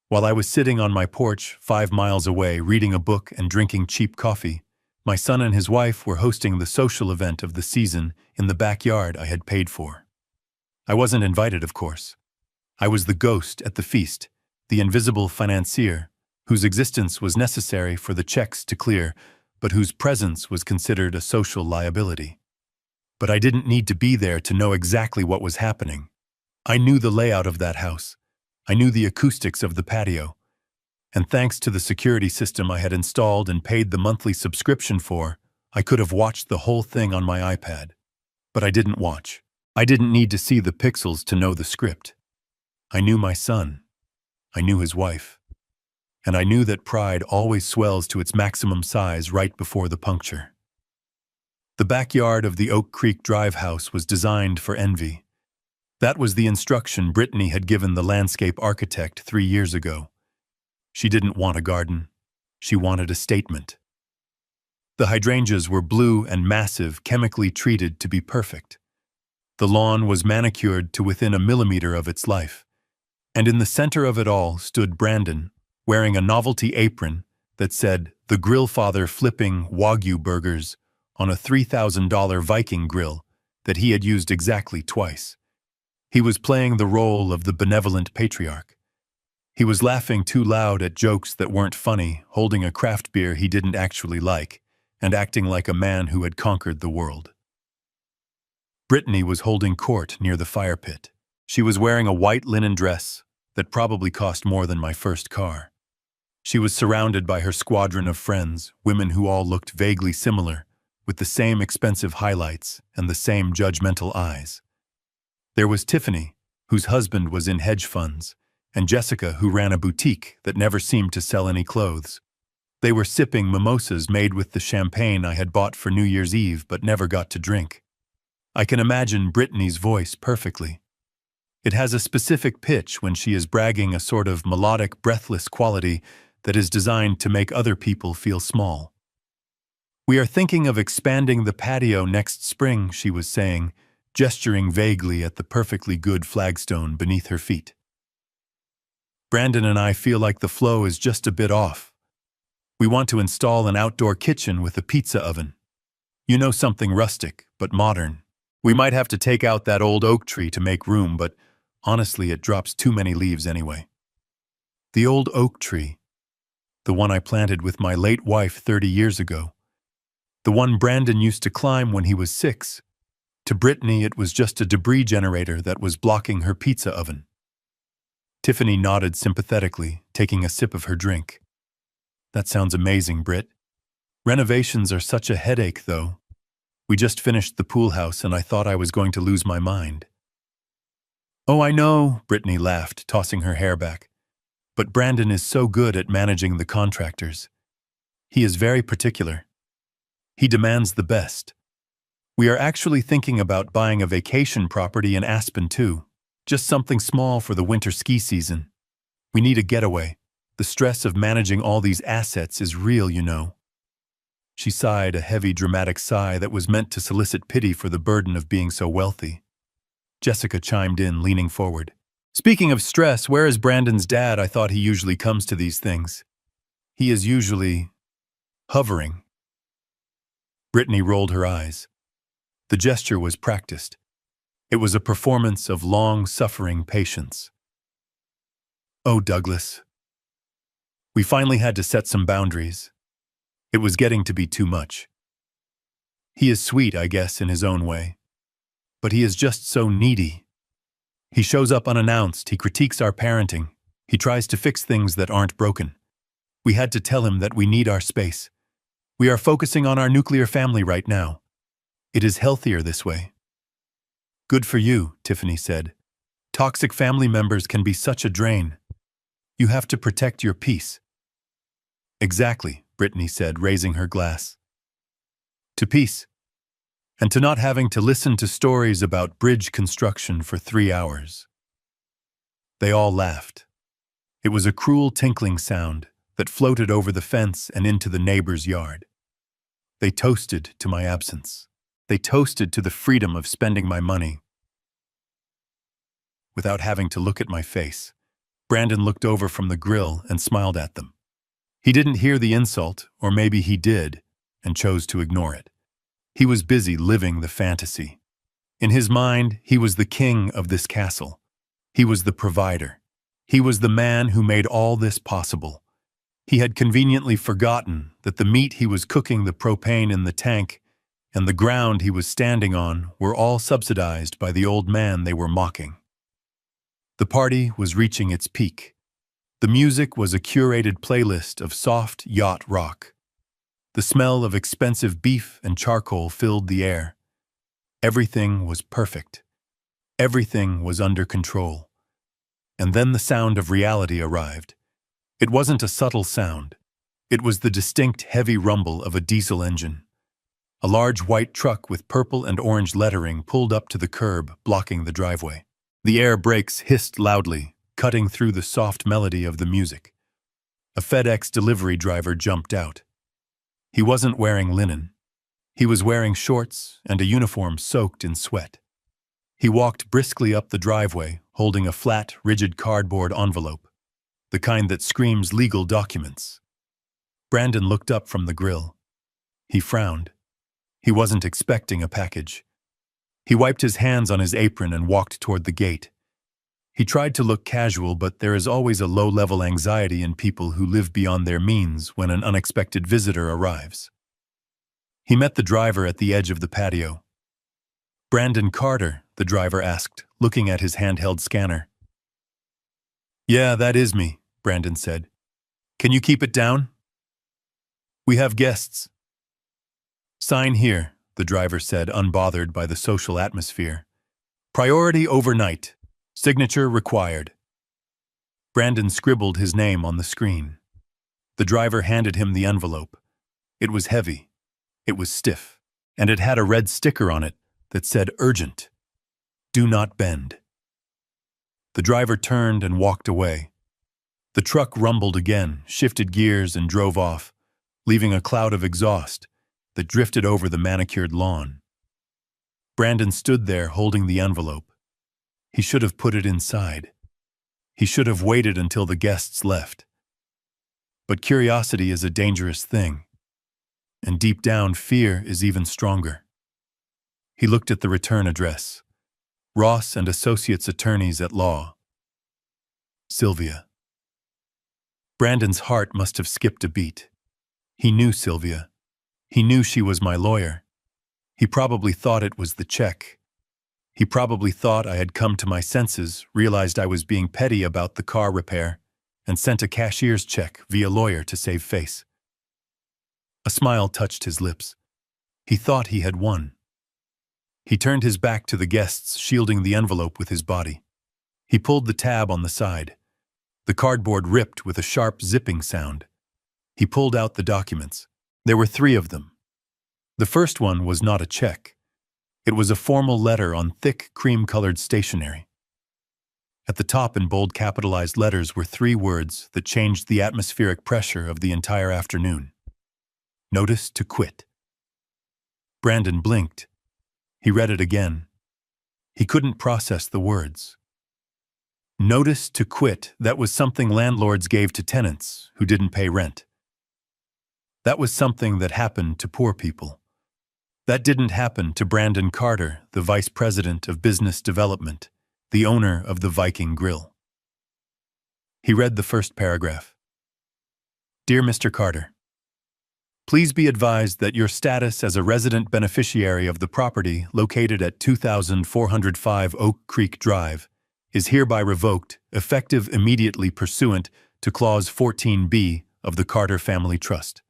While I was sitting on my porch 5 miles away reading a book and drinking cheap coffee, my son and his wife were hosting the social event of the season in the backyard I had paid for. I wasn't invited, of course. I was the ghost at the feast, the invisible financier, whose existence was necessary for the checks to clear, but whose presence was considered a social liability. But I didn't need to be there to know exactly what was happening. I knew the layout of that house. I knew the acoustics of the patio. And thanks to the security system I had installed and paid the monthly subscription for, I could have watched the whole thing on my iPad. But I didn't watch. I didn't need to see the pixels to know the script. I knew my son. I knew his wife. And I knew that pride always swells to its maximum size right before the puncture. The backyard of the Oak Creek Drive house was designed for envy. That was the instruction Brittany had given the landscape architect 3 years ago. She didn't want a garden. She wanted a statement. The hydrangeas were blue and massive, chemically treated to be perfect. The lawn was manicured to within a millimeter of its life. And in the center of it all stood Brandon, wearing a novelty apron that said, "The Grill Father flipping Wagyu burgers" on a $3,000 Viking grill that he had used exactly twice. He was playing the role of the benevolent patriarch. He was laughing too loud at jokes that weren't funny, holding a craft beer he didn't actually like, and acting like a man who had conquered the world. Brittany was holding court near the fire pit. She was wearing a white linen dress that probably cost more than my first car. She was surrounded by her squadron of friends, women who all looked vaguely similar, with the same expensive highlights and the same judgmental eyes. There was Tiffany, whose husband was in hedge funds, and Jessica, who ran a boutique that never seemed to sell any clothes. They were sipping mimosas made with the champagne I had bought for New Year's Eve but never got to drink. I can imagine Brittany's voice perfectly. It has a specific pitch when she is bragging, a sort of melodic, breathless quality that is designed to make other people feel small. "We are thinking of expanding the patio next spring," she was saying, gesturing vaguely at the perfectly good flagstone beneath her feet. Brandon and I feel like the flow is just a bit off. We want to install an outdoor kitchen with a pizza oven. You know, something rustic, but modern. We might have to take out that old oak tree to make room, but honestly, it drops too many leaves anyway. The old oak tree. The one I planted with my late wife 30 years ago. The one Brandon used to climb when he was 6. To Brittany, it was just a debris generator that was blocking her pizza oven. Tiffany nodded sympathetically, taking a sip of her drink. "That sounds amazing, Britt. Renovations are such a headache, though. We just finished the pool house and I thought I was going to lose my mind." "Oh, I know," Brittany laughed, tossing her hair back. "But Brandon is so good at managing the contractors. He is very particular. He demands the best. We are actually thinking about buying a vacation property in Aspen, too. Just something small for the winter ski season. We need a getaway. The stress of managing all these assets is real, you know." She sighed, a heavy, dramatic sigh that was meant to solicit pity for the burden of being so wealthy. Jessica chimed in, leaning forward. "Speaking of stress, where is Brandon's dad? I thought he usually comes to these things." "He is usually hovering." Brittany rolled her eyes. The gesture was practiced. It was a performance of long-suffering patience. "Oh, Douglas." We finally had to set some boundaries. It was getting to be too much. He is sweet, I guess, in his own way. But he is just so needy. He shows up unannounced, he critiques our parenting, he tries to fix things that aren't broken. We had to tell him that we need our space. We are focusing on our nuclear family right now. It is healthier this way. Good for you, Tiffany said. Toxic family members can be such a drain. You have to protect your peace. Exactly, Brittany said, raising her glass. To peace. And to not having to listen to stories about bridge construction for 3 hours. They all laughed. It was a cruel tinkling sound that floated over the fence and into the neighbor's yard. They toasted to my absence. They toasted to the freedom of spending my money. Without having to look at my face, Brandon looked over from the grill and smiled at them. He didn't hear the insult, or maybe he did, and chose to ignore it. He was busy living the fantasy. In his mind, he was the king of this castle. He was the provider. He was the man who made all this possible. He had conveniently forgotten that the meat he was cooking, the propane in the tank, and the ground he was standing on were all subsidized by the old man they were mocking. The party was reaching its peak. The music was a curated playlist of soft yacht rock. The smell of expensive beef and charcoal filled the air. Everything was perfect. Everything was under control. And then the sound of reality arrived. It wasn't a subtle sound. It was the distinct heavy rumble of a diesel engine. A large white truck with purple and orange lettering pulled up to the curb, blocking the driveway. The air brakes hissed loudly, cutting through the soft melody of the music. A FedEx delivery driver jumped out. He wasn't wearing linen. He was wearing shorts and a uniform soaked in sweat. He walked briskly up the driveway, holding a flat, rigid cardboard envelope, the kind that screams legal documents. Brandon looked up from the grill. He frowned. He wasn't expecting a package. He wiped his hands on his apron and walked toward the gate. He tried to look casual, but there is always a low-level anxiety in people who live beyond their means when an unexpected visitor arrives. He met the driver at the edge of the patio. "Brandon Carter," the driver asked, looking at his handheld scanner. "Yeah, that is me," Brandon said. "Can you keep it down?" "We have guests." "Sign here," the driver said, unbothered by the social atmosphere. "Priority overnight. Signature required." Brandon scribbled his name on the screen. The driver handed him the envelope. It was heavy. It was stiff. And it had a red sticker on it that said urgent. Do not bend. The driver turned and walked away. The truck rumbled again, shifted gears, and drove off, leaving a cloud of exhaust that drifted over the manicured lawn. Brandon stood there holding the envelope. He should have put it inside. He should have waited until the guests left. But curiosity is a dangerous thing. And deep down, fear is even stronger. He looked at the return address. Ross and Associates Attorneys at Law. Sylvia. Brandon's heart must have skipped a beat. He knew Sylvia. He knew she was my lawyer. He probably thought it was the check. He probably thought I had come to my senses, realized I was being petty about the car repair, and sent a cashier's check via lawyer to save face. A smile touched his lips. He thought he had won. He turned his back to the guests, shielding the envelope with his body. He pulled the tab on the side. The cardboard ripped with a sharp zipping sound. He pulled out the documents. There were 3 of them. The first one was not a check. It was a formal letter on thick, cream-colored stationery. At the top in bold capitalized letters were 3 words that changed the atmospheric pressure of the entire afternoon. Notice to quit. Brandon blinked. He read it again. He couldn't process the words. Notice to quit, that was something landlords gave to tenants who didn't pay rent. That was something that happened to poor people. That didn't happen to Brandon Carter, the Vice President of Business Development, the owner of the Viking Grill. He read the first paragraph. Dear Mr. Carter, Please be advised that your status as a resident beneficiary of the property located at 2405 Oak Creek Drive is hereby revoked, effective immediately pursuant to Clause 14B of the Carter Family Trust.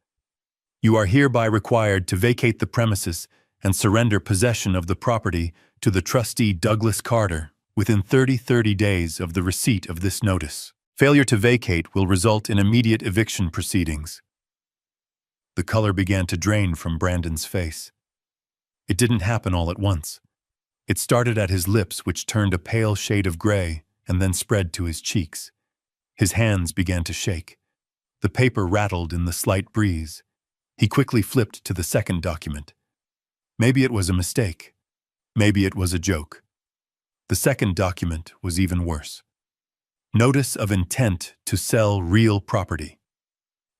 You are hereby required to vacate the premises and surrender possession of the property to the trustee Douglas Carter within 30 days of the receipt of this notice. Failure to vacate will result in immediate eviction proceedings. The color began to drain from Brandon's face. It didn't happen all at once. It started at his lips, which turned a pale shade of gray, and then spread to his cheeks. His hands began to shake. The paper rattled in the slight breeze. He quickly flipped to the second document. Maybe it was a mistake. Maybe it was a joke. The second document was even worse. Notice of intent to sell real property.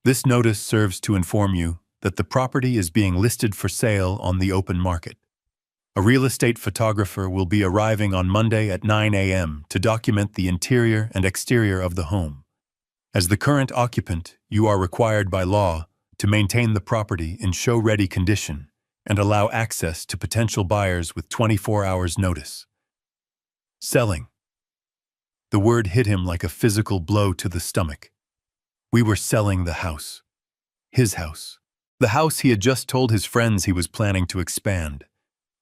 This notice serves to inform you that the property is being listed for sale on the open market. A real estate photographer will be arriving on Monday at 9 a.m. to document the interior and exterior of the home. As the current occupant, you are required by law to maintain the property in show-ready condition and allow access to potential buyers with 24 hours notice. Selling. The word hit him like a physical blow to the stomach. We were selling the house. His house. The house he had just told his friends he was planning to expand.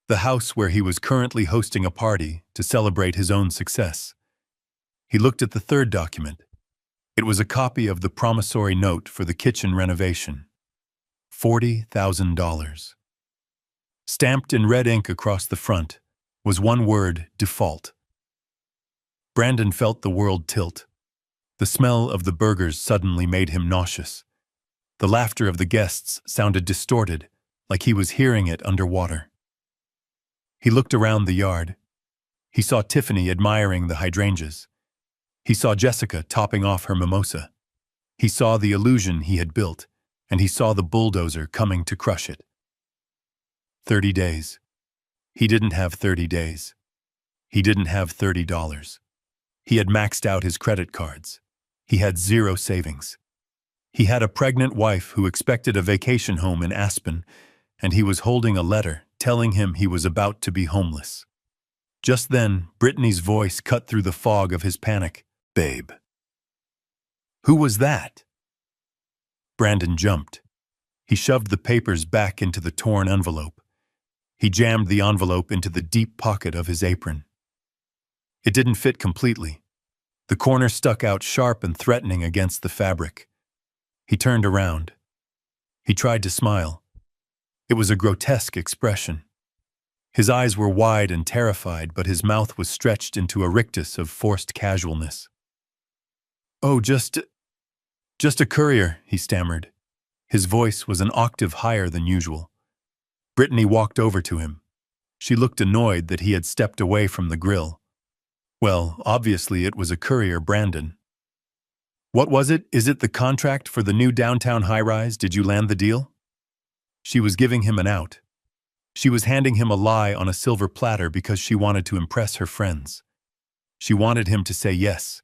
The house where he was currently hosting a party to celebrate his own success. He looked at the third document. It was a copy of the promissory note for the kitchen renovation. $40,000. Stamped in red ink across the front was one word: default. Brandon felt the world tilt. The smell of the burgers suddenly made him nauseous. The laughter of the guests sounded distorted, like he was hearing it underwater. He looked around the yard. He saw Tiffany admiring the hydrangeas. He saw Jessica topping off her mimosa. He saw the illusion he had built, and he saw the bulldozer coming to crush it. 30 days. He didn't have 30 days. He didn't have $30. He had maxed out his credit cards. He had zero savings. He had a pregnant wife who expected a vacation home in Aspen, and he was holding a letter telling him he was about to be homeless. Just then, Brittany's voice cut through the fog of his panic. "Babe." Who was that? Brandon jumped. He shoved the papers back into the torn envelope. He jammed the envelope into the deep pocket of his apron. It didn't fit completely. The corner stuck out sharp and threatening against the fabric. He turned around. He tried to smile. It was a grotesque expression. His eyes were wide and terrified, but his mouth was stretched into a rictus of forced casualness. "Oh, just a courier," he stammered. His voice was an octave higher than usual. Brittany walked over to him. She looked annoyed that he had stepped away from the grill. Well, obviously it was a courier, Brandon. "What was it? Is it the contract for the new downtown high-rise? Did you land the deal?" She was giving him an out. She was handing him a lie on a silver platter because she wanted to impress her friends. She wanted him to say yes.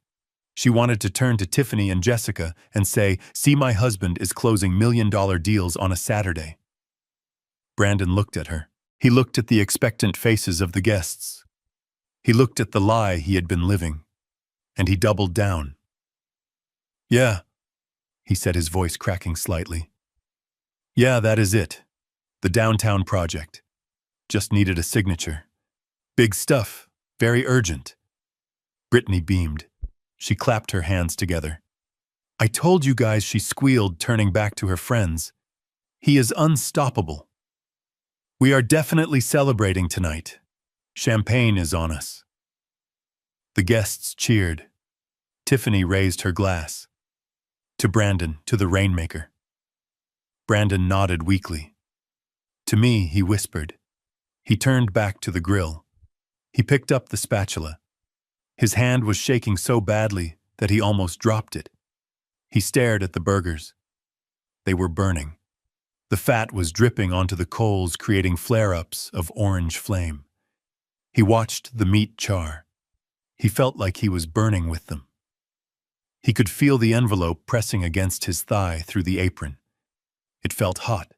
She wanted to turn to Tiffany and Jessica and say, "See, my husband is closing million-dollar deals on a Saturday." Brandon looked at her. He looked at the expectant faces of the guests. He looked at the lie he had been living, and he doubled down. "Yeah," he said, his voice cracking slightly. "Yeah, that is it. The downtown project. Just needed a signature. Big stuff, very urgent." Brittany beamed. She clapped her hands together. "I told you guys," she squealed, turning back to her friends. "He is unstoppable. We are definitely celebrating tonight. Champagne is on us." The guests cheered. Tiffany raised her glass. To Brandon, to the rainmaker. Brandon nodded weakly. "To me," he whispered. He turned back to the grill. He picked up the spatula. His hand was shaking so badly that he almost dropped it. He stared at the burgers. They were burning. The fat was dripping onto the coals, creating flare-ups of orange flame. He watched the meat char. He felt like he was burning with them. He could feel the envelope pressing against his thigh through the apron. It felt hot.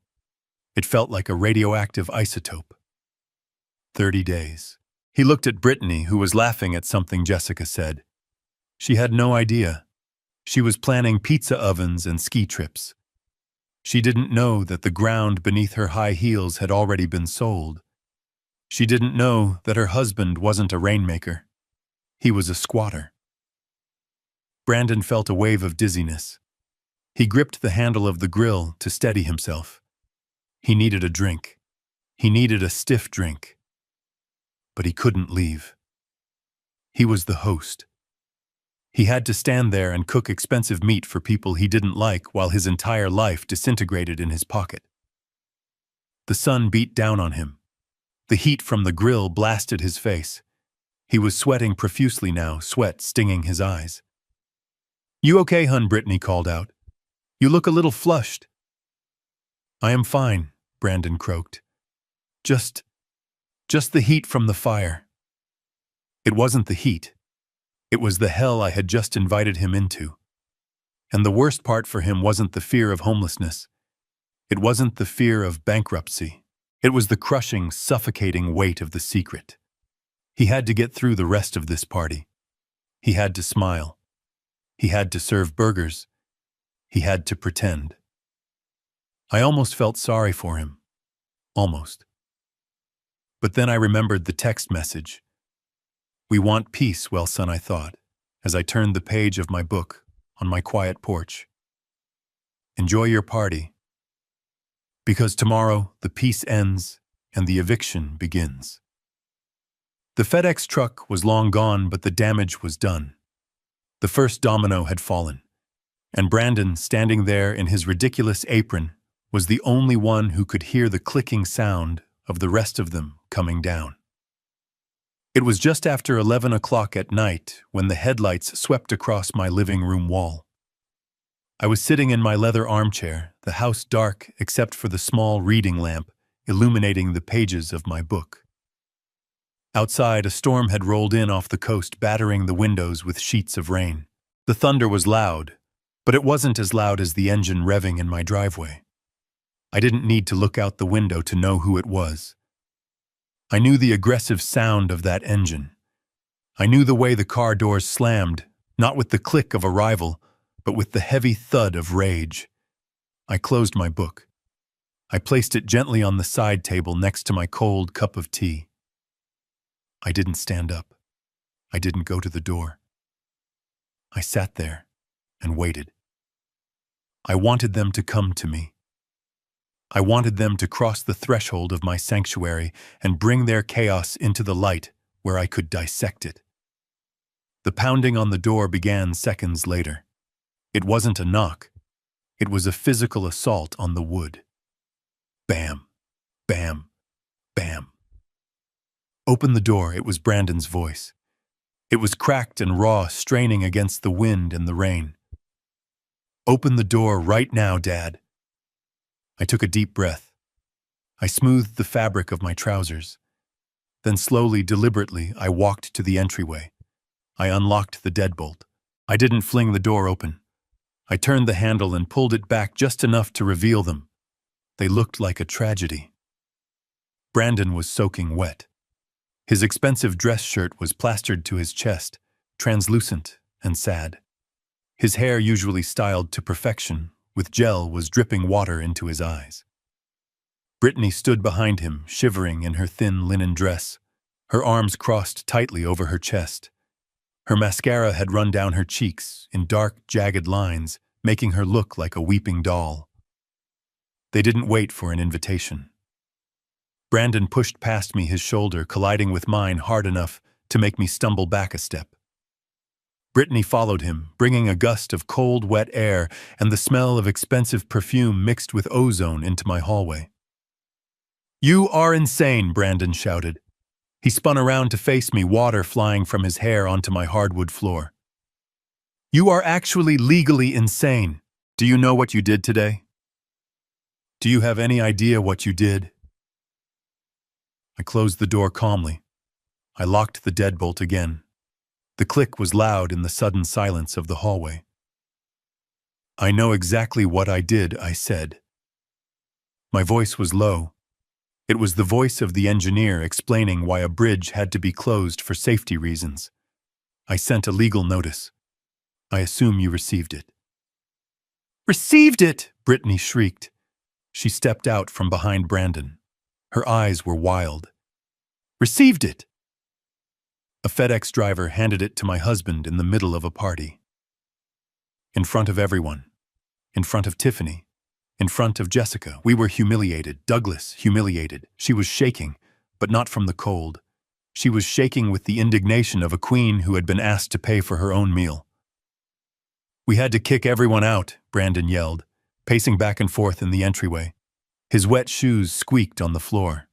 It felt like a radioactive isotope. 30 days. He looked at Brittany, who was laughing at something Jessica said. She had no idea. She was planning pizza ovens and ski trips. She didn't know that the ground beneath her high heels had already been sold. She didn't know that her husband wasn't a rainmaker. He was a squatter. Brandon felt a wave of dizziness. He gripped the handle of the grill to steady himself. He needed a drink. He needed a stiff drink. But he couldn't leave. He was the host. He had to stand there and cook expensive meat for people he didn't like while his entire life disintegrated in his pocket. The sun beat down on him. The heat from the grill blasted his face. He was sweating profusely now, sweat stinging his eyes. "You okay, hun?" Brittany called out. "You look a little flushed." "I am fine," Brandon croaked. Just the heat from the fire." It wasn't the heat. It was the hell I had just invited him into. And the worst part for him wasn't the fear of homelessness. It wasn't the fear of bankruptcy. It was the crushing, suffocating weight of the secret. He had to get through the rest of this party. He had to smile. He had to serve burgers. He had to pretend. I almost felt sorry for him. Almost. But then I remembered the text message. "We want peace, well, son," I thought, as I turned the page of my book on my quiet porch. "Enjoy your party. Because tomorrow the peace ends and the eviction begins." The FedEx truck was long gone, but the damage was done. The first domino had fallen, and Brandon, standing there in his ridiculous apron, was the only one who could hear the clicking sound of the rest of them coming down. It was just after 11 o'clock at night when the headlights swept across my living room wall. I was sitting in my leather armchair, the house dark except for the small reading lamp illuminating the pages of my book. Outside, a storm had rolled in off the coast, battering the windows with sheets of rain. The thunder was loud, but it wasn't as loud as the engine revving in my driveway. I didn't need to look out the window to know who it was. I knew the aggressive sound of that engine. I knew the way the car doors slammed, not with the click of a rival, but with the heavy thud of rage. I closed my book. I placed it gently on the side table next to my cold cup of tea. I didn't stand up. I didn't go to the door. I sat there and waited. I wanted them to come to me. I wanted them to cross the threshold of my sanctuary and bring their chaos into the light where I could dissect it. The pounding on the door began seconds later. It wasn't a knock. It was a physical assault on the wood. Bam, bam, bam. "Open the door," it was Brandon's voice. It was cracked and raw, straining against the wind and the rain. "Open the door right now, Dad." I took a deep breath. I smoothed the fabric of my trousers. Then slowly, deliberately, I walked to the entryway. I unlocked the deadbolt. I didn't fling the door open. I turned the handle and pulled it back just enough to reveal them. They looked like a tragedy. Brandon was soaking wet. His expensive dress shirt was plastered to his chest, translucent and sad. His hair, usually styled to perfection, with gel, was dripping water into his eyes. Brittany stood behind him, shivering in her thin linen dress, her arms crossed tightly over her chest. Her mascara had run down her cheeks in dark, jagged lines, making her look like a weeping doll. They didn't wait for an invitation. Brandon pushed past me, his shoulder colliding with mine hard enough to make me stumble back a step. Brittany followed him, bringing a gust of cold, wet air and the smell of expensive perfume mixed with ozone into my hallway. "You are insane," Brandon shouted. He spun around to face me, water flying from his hair onto my hardwood floor. "You are actually legally insane. Do you know what you did today? Do you have any idea what you did?" I closed the door calmly. I locked the deadbolt again. The click was loud in the sudden silence of the hallway. "I know exactly what I did," I said. My voice was low. It was the voice of the engineer explaining why a bridge had to be closed for safety reasons. I sent a legal notice. I assume you received it. Received it! Brittany shrieked. She stepped out from behind Brandon. Her eyes were wild. Received it! A FedEx driver handed it to my husband in the middle of a party. In front of everyone. In front of Tiffany. In front of Jessica. We were humiliated. Douglas, humiliated. She was shaking, but not from the cold. She was shaking with the indignation of a queen who had been asked to pay for her own meal. We had to kick everyone out, Brandon yelled, pacing back and forth in the entryway. His wet shoes squeaked on the floor.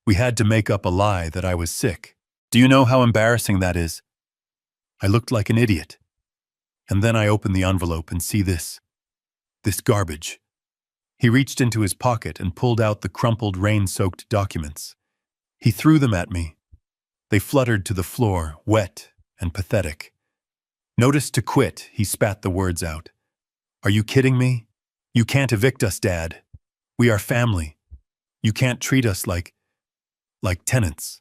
We had to make up a lie that I was sick. Do you know how embarrassing that is? I looked like an idiot. And then I opened the envelope and see this. This garbage. He reached into his pocket and pulled out the crumpled, rain-soaked documents. He threw them at me. They fluttered to the floor, wet and pathetic. Notice to quit, he spat the words out. Are you kidding me? You can't evict us, Dad. We are family. You can't treat us like tenants.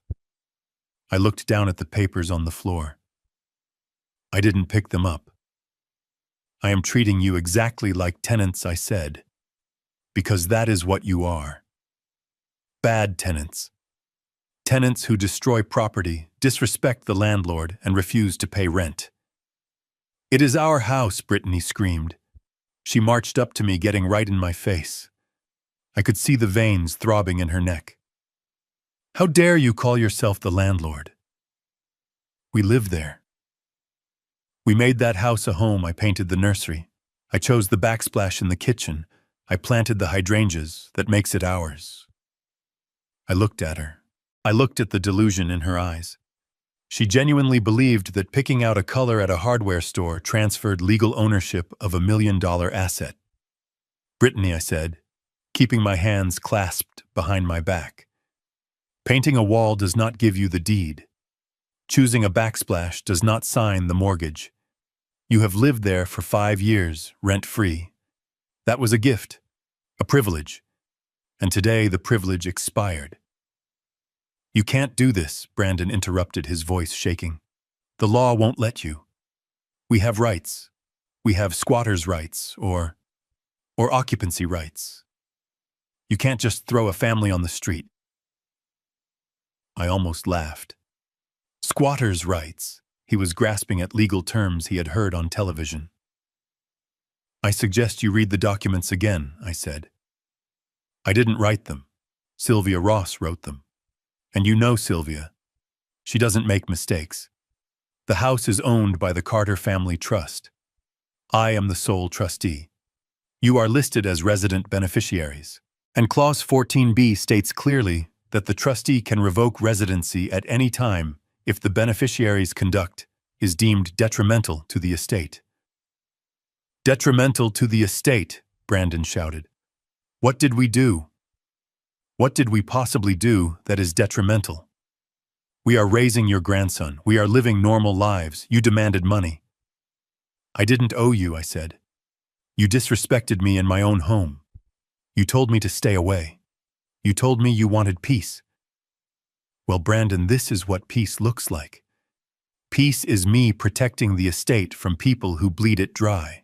I looked down at the papers on the floor. I didn't pick them up. I am treating you exactly like tenants, I said, because that is what you are. Bad tenants. Tenants who destroy property, disrespect the landlord, and refuse to pay rent. It is our house, Brittany screamed. She marched up to me, getting right in my face. I could see the veins throbbing in her neck. How dare you call yourself the landlord? We live there. We made that house a home. I painted the nursery. I chose the backsplash in the kitchen. I planted the hydrangeas that makes it ours. I looked at her. I looked at the delusion in her eyes. She genuinely believed that picking out a color at a hardware store transferred legal ownership of $1 million asset. Brittany, I said, keeping my hands clasped behind my back. Painting a wall does not give you the deed. Choosing a backsplash does not sign the mortgage. You have lived there for 5 years, rent-free. That was a gift, a privilege, and today the privilege expired. You can't do this, Brandon interrupted, his voice shaking. The law won't let you. We have rights. We have squatters' rights or occupancy rights. You can't just throw a family on the street. I almost laughed. Squatters' rights. He was grasping at legal terms he had heard on television. I suggest you read the documents again, I said. I didn't write them. Sylvia Ross wrote them. And you know Sylvia. She doesn't make mistakes. The house is owned by the Carter Family Trust. I am the sole trustee. You are listed as resident beneficiaries. And Clause 14b states clearly that the trustee can revoke residency at any time if the beneficiary's conduct is deemed detrimental to the estate. Detrimental to the estate, Brandon shouted. What did we do? What did we possibly do that is detrimental? We are raising your grandson. We are living normal lives. You demanded money. I didn't owe you, I said. You disrespected me in my own home. You told me to stay away. You told me you wanted peace. Well, Brandon, this is what peace looks like. Peace is me protecting the estate from people who bleed it dry.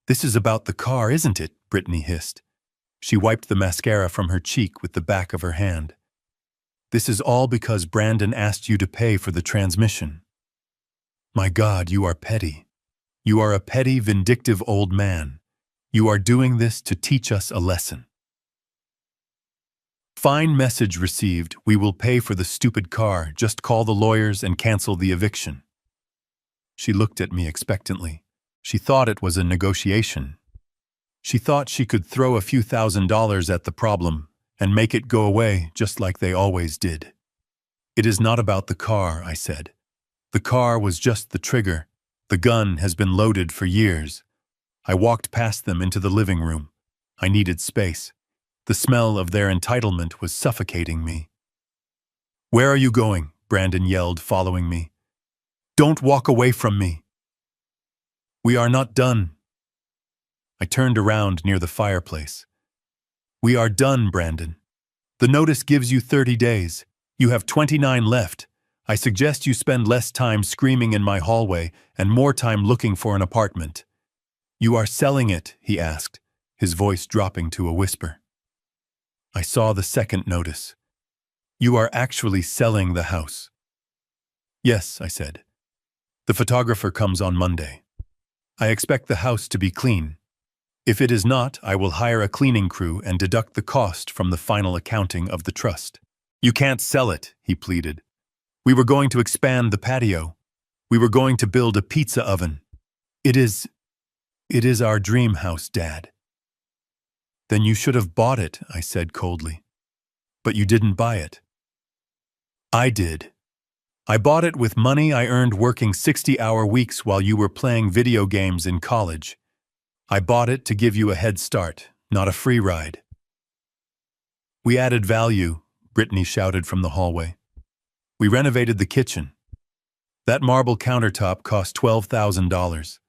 This is about the car, isn't it? Brittany hissed. She wiped the mascara from her cheek with the back of her hand. This is all because Brandon asked you to pay for the transmission. My God, you are petty. You are a petty, vindictive old man. You are doing this to teach us a lesson. Fine message received. We will pay for the stupid car. Just call the lawyers and cancel the eviction. She looked at me expectantly. She thought it was a negotiation. She thought she could throw a few $1,000s at the problem and make it go away just like they always did. It is not about the car, I said. The car was just the trigger. The gun has been loaded for years. I walked past them into the living room. I needed space. The smell of their entitlement was suffocating me. Where are you going? Brandon yelled, following me. Don't walk away from me. We are not done. I turned around near the fireplace. We are done, Brandon. The notice gives you 30 days. You have 29 left. I suggest you spend less time screaming in my hallway and more time looking for an apartment. You are selling it, he asked, his voice dropping to a whisper. I saw the second notice. You are actually selling the house. Yes, I said. The photographer comes on Monday. I expect the house to be clean. If it is not, I will hire a cleaning crew and deduct the cost from the final accounting of the trust. You can't sell it, he pleaded. We were going to expand the patio. We were going to build a pizza oven. It is our dream house, Dad. Then you should have bought it, I said coldly. But you didn't buy it. I did. I bought it with money I earned working 60-hour weeks while you were playing video games in college. I bought it to give you a head start, not a free ride. We added value, Brittany shouted from the hallway. We renovated the kitchen. That marble countertop cost $12,000.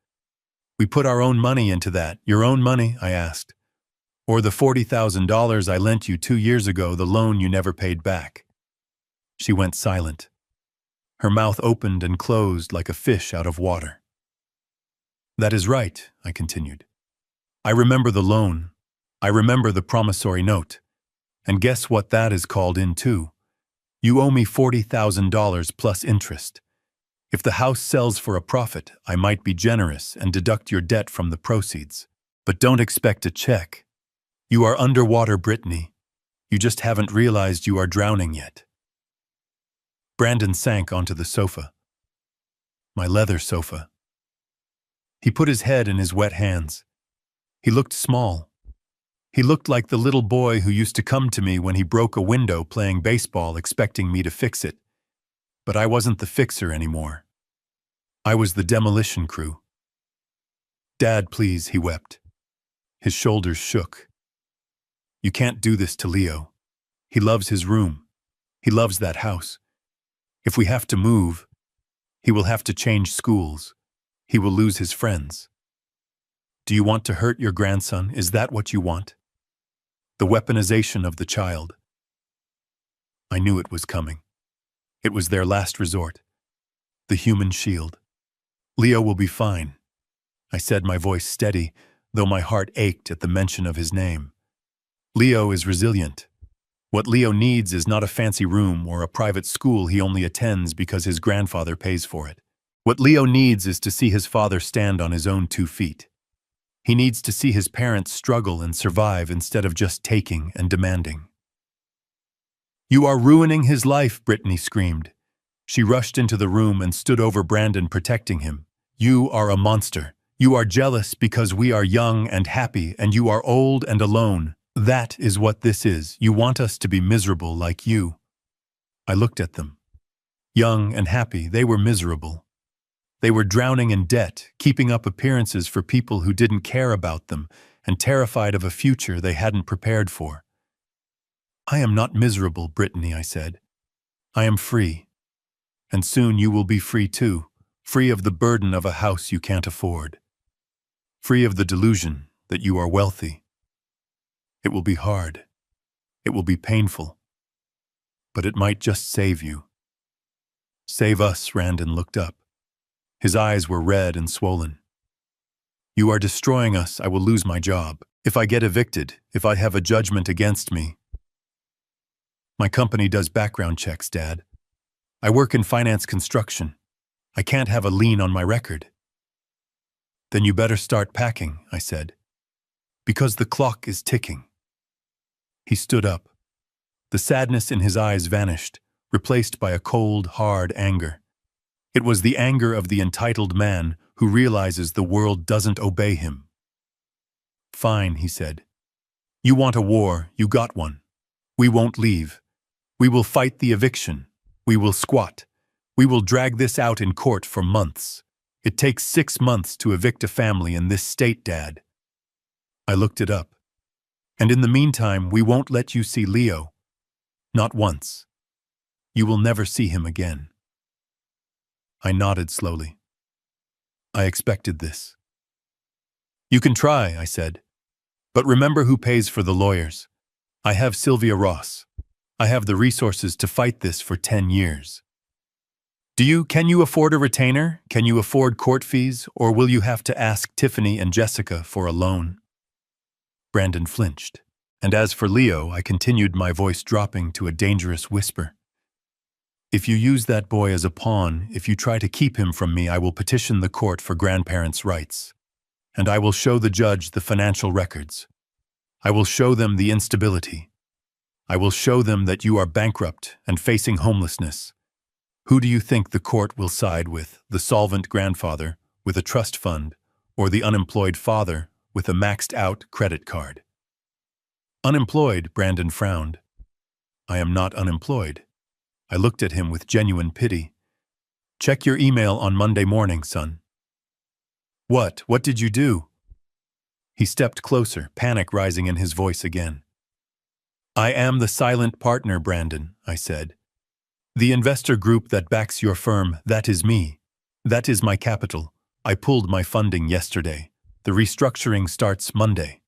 We put our own money into that. Your own money, I asked. Or the $40,000 I lent you 2 years ago, the loan you never paid back. She went silent. Her mouth opened and closed like a fish out of water. That is right, I continued. I remember the loan. I remember the promissory note. And guess what that is called in too? You owe me $40,000 plus interest. If the house sells for a profit, I might be generous and deduct your debt from the proceeds. But don't expect a check. You are underwater, Brittany. You just haven't realized you are drowning yet. Brandon sank onto the sofa. My leather sofa. He put his head in his wet hands. He looked small. He looked like the little boy who used to come to me when he broke a window playing baseball expecting me to fix it. But I wasn't the fixer anymore. I was the demolition crew. Dad, please, he wept. His shoulders shook. You can't do this to Leo. He loves his room. He loves that house. If we have to move, he will have to change schools. He will lose his friends. Do you want to hurt your grandson? Is that what you want? The weaponization of the child. I knew it was coming. It was their last resort. The human shield. Leo will be fine, I said, my voice steady, though my heart ached at the mention of his name. Leo is resilient. What Leo needs is not a fancy room or a private school he only attends because his grandfather pays for it. What Leo needs is to see his father stand on his own 2 feet. He needs to see his parents struggle and survive instead of just taking and demanding. You are ruining his life, Brittany screamed. She rushed into the room and stood over Brandon, protecting him. You are a monster. You are jealous because we are young and happy, and you are old and alone. That is what this is. You want us to be miserable like you. I looked at them. Young and happy, they were miserable. They were drowning in debt, keeping up appearances for people who didn't care about them, and terrified of a future they hadn't prepared for. I am not miserable, Brittany, I said. I am free. And soon you will be free too, free of the burden of a house you can't afford. Free of the delusion that you are wealthy. It will be hard. It will be painful. But it might just save you. Save us, Brandon looked up. His eyes were red and swollen. You are destroying us. I will lose my job. If I get evicted, if I have a judgment against me. My company does background checks, Dad. I work in finance construction. I can't have a lien on my record. Then you better start packing, I said. Because the clock is ticking. He stood up. The sadness in his eyes vanished, replaced by a cold, hard anger. It was the anger of the entitled man who realizes the world doesn't obey him. Fine, he said. You want a war, you got one. We won't leave. We will fight the eviction. We will squat. We will drag this out in court for months. It takes 6 months to evict a family in this state, Dad. I looked it up. And in the meantime, we won't let you see Leo. Not once. You will never see him again. I nodded slowly. I expected this. You can try, I said. But remember who pays for the lawyers. I have Sylvia Ross. I have the resources to fight this for 10 years. Can you afford a retainer? Can you afford court fees? Or will you have to ask Tiffany and Jessica for a loan? Brandon flinched. And as for Leo, I continued, my voice dropping to a dangerous whisper. If you use that boy as a pawn, if you try to keep him from me, I will petition the court for grandparents' rights. And I will show the judge the financial records. I will show them the instability. I will show them that you are bankrupt and facing homelessness. Who do you think the court will side with, the solvent grandfather with a trust fund, or the unemployed father with a maxed-out credit card? Unemployed, Brandon frowned. I am not unemployed. I looked at him with genuine pity. Check your email on Monday morning, son. What? What did you do? He stepped closer, panic rising in his voice again. I am the silent partner, Brandon, I said. The investor group that backs your firm, that is me. That is my capital. I pulled my funding yesterday. The restructuring starts Monday.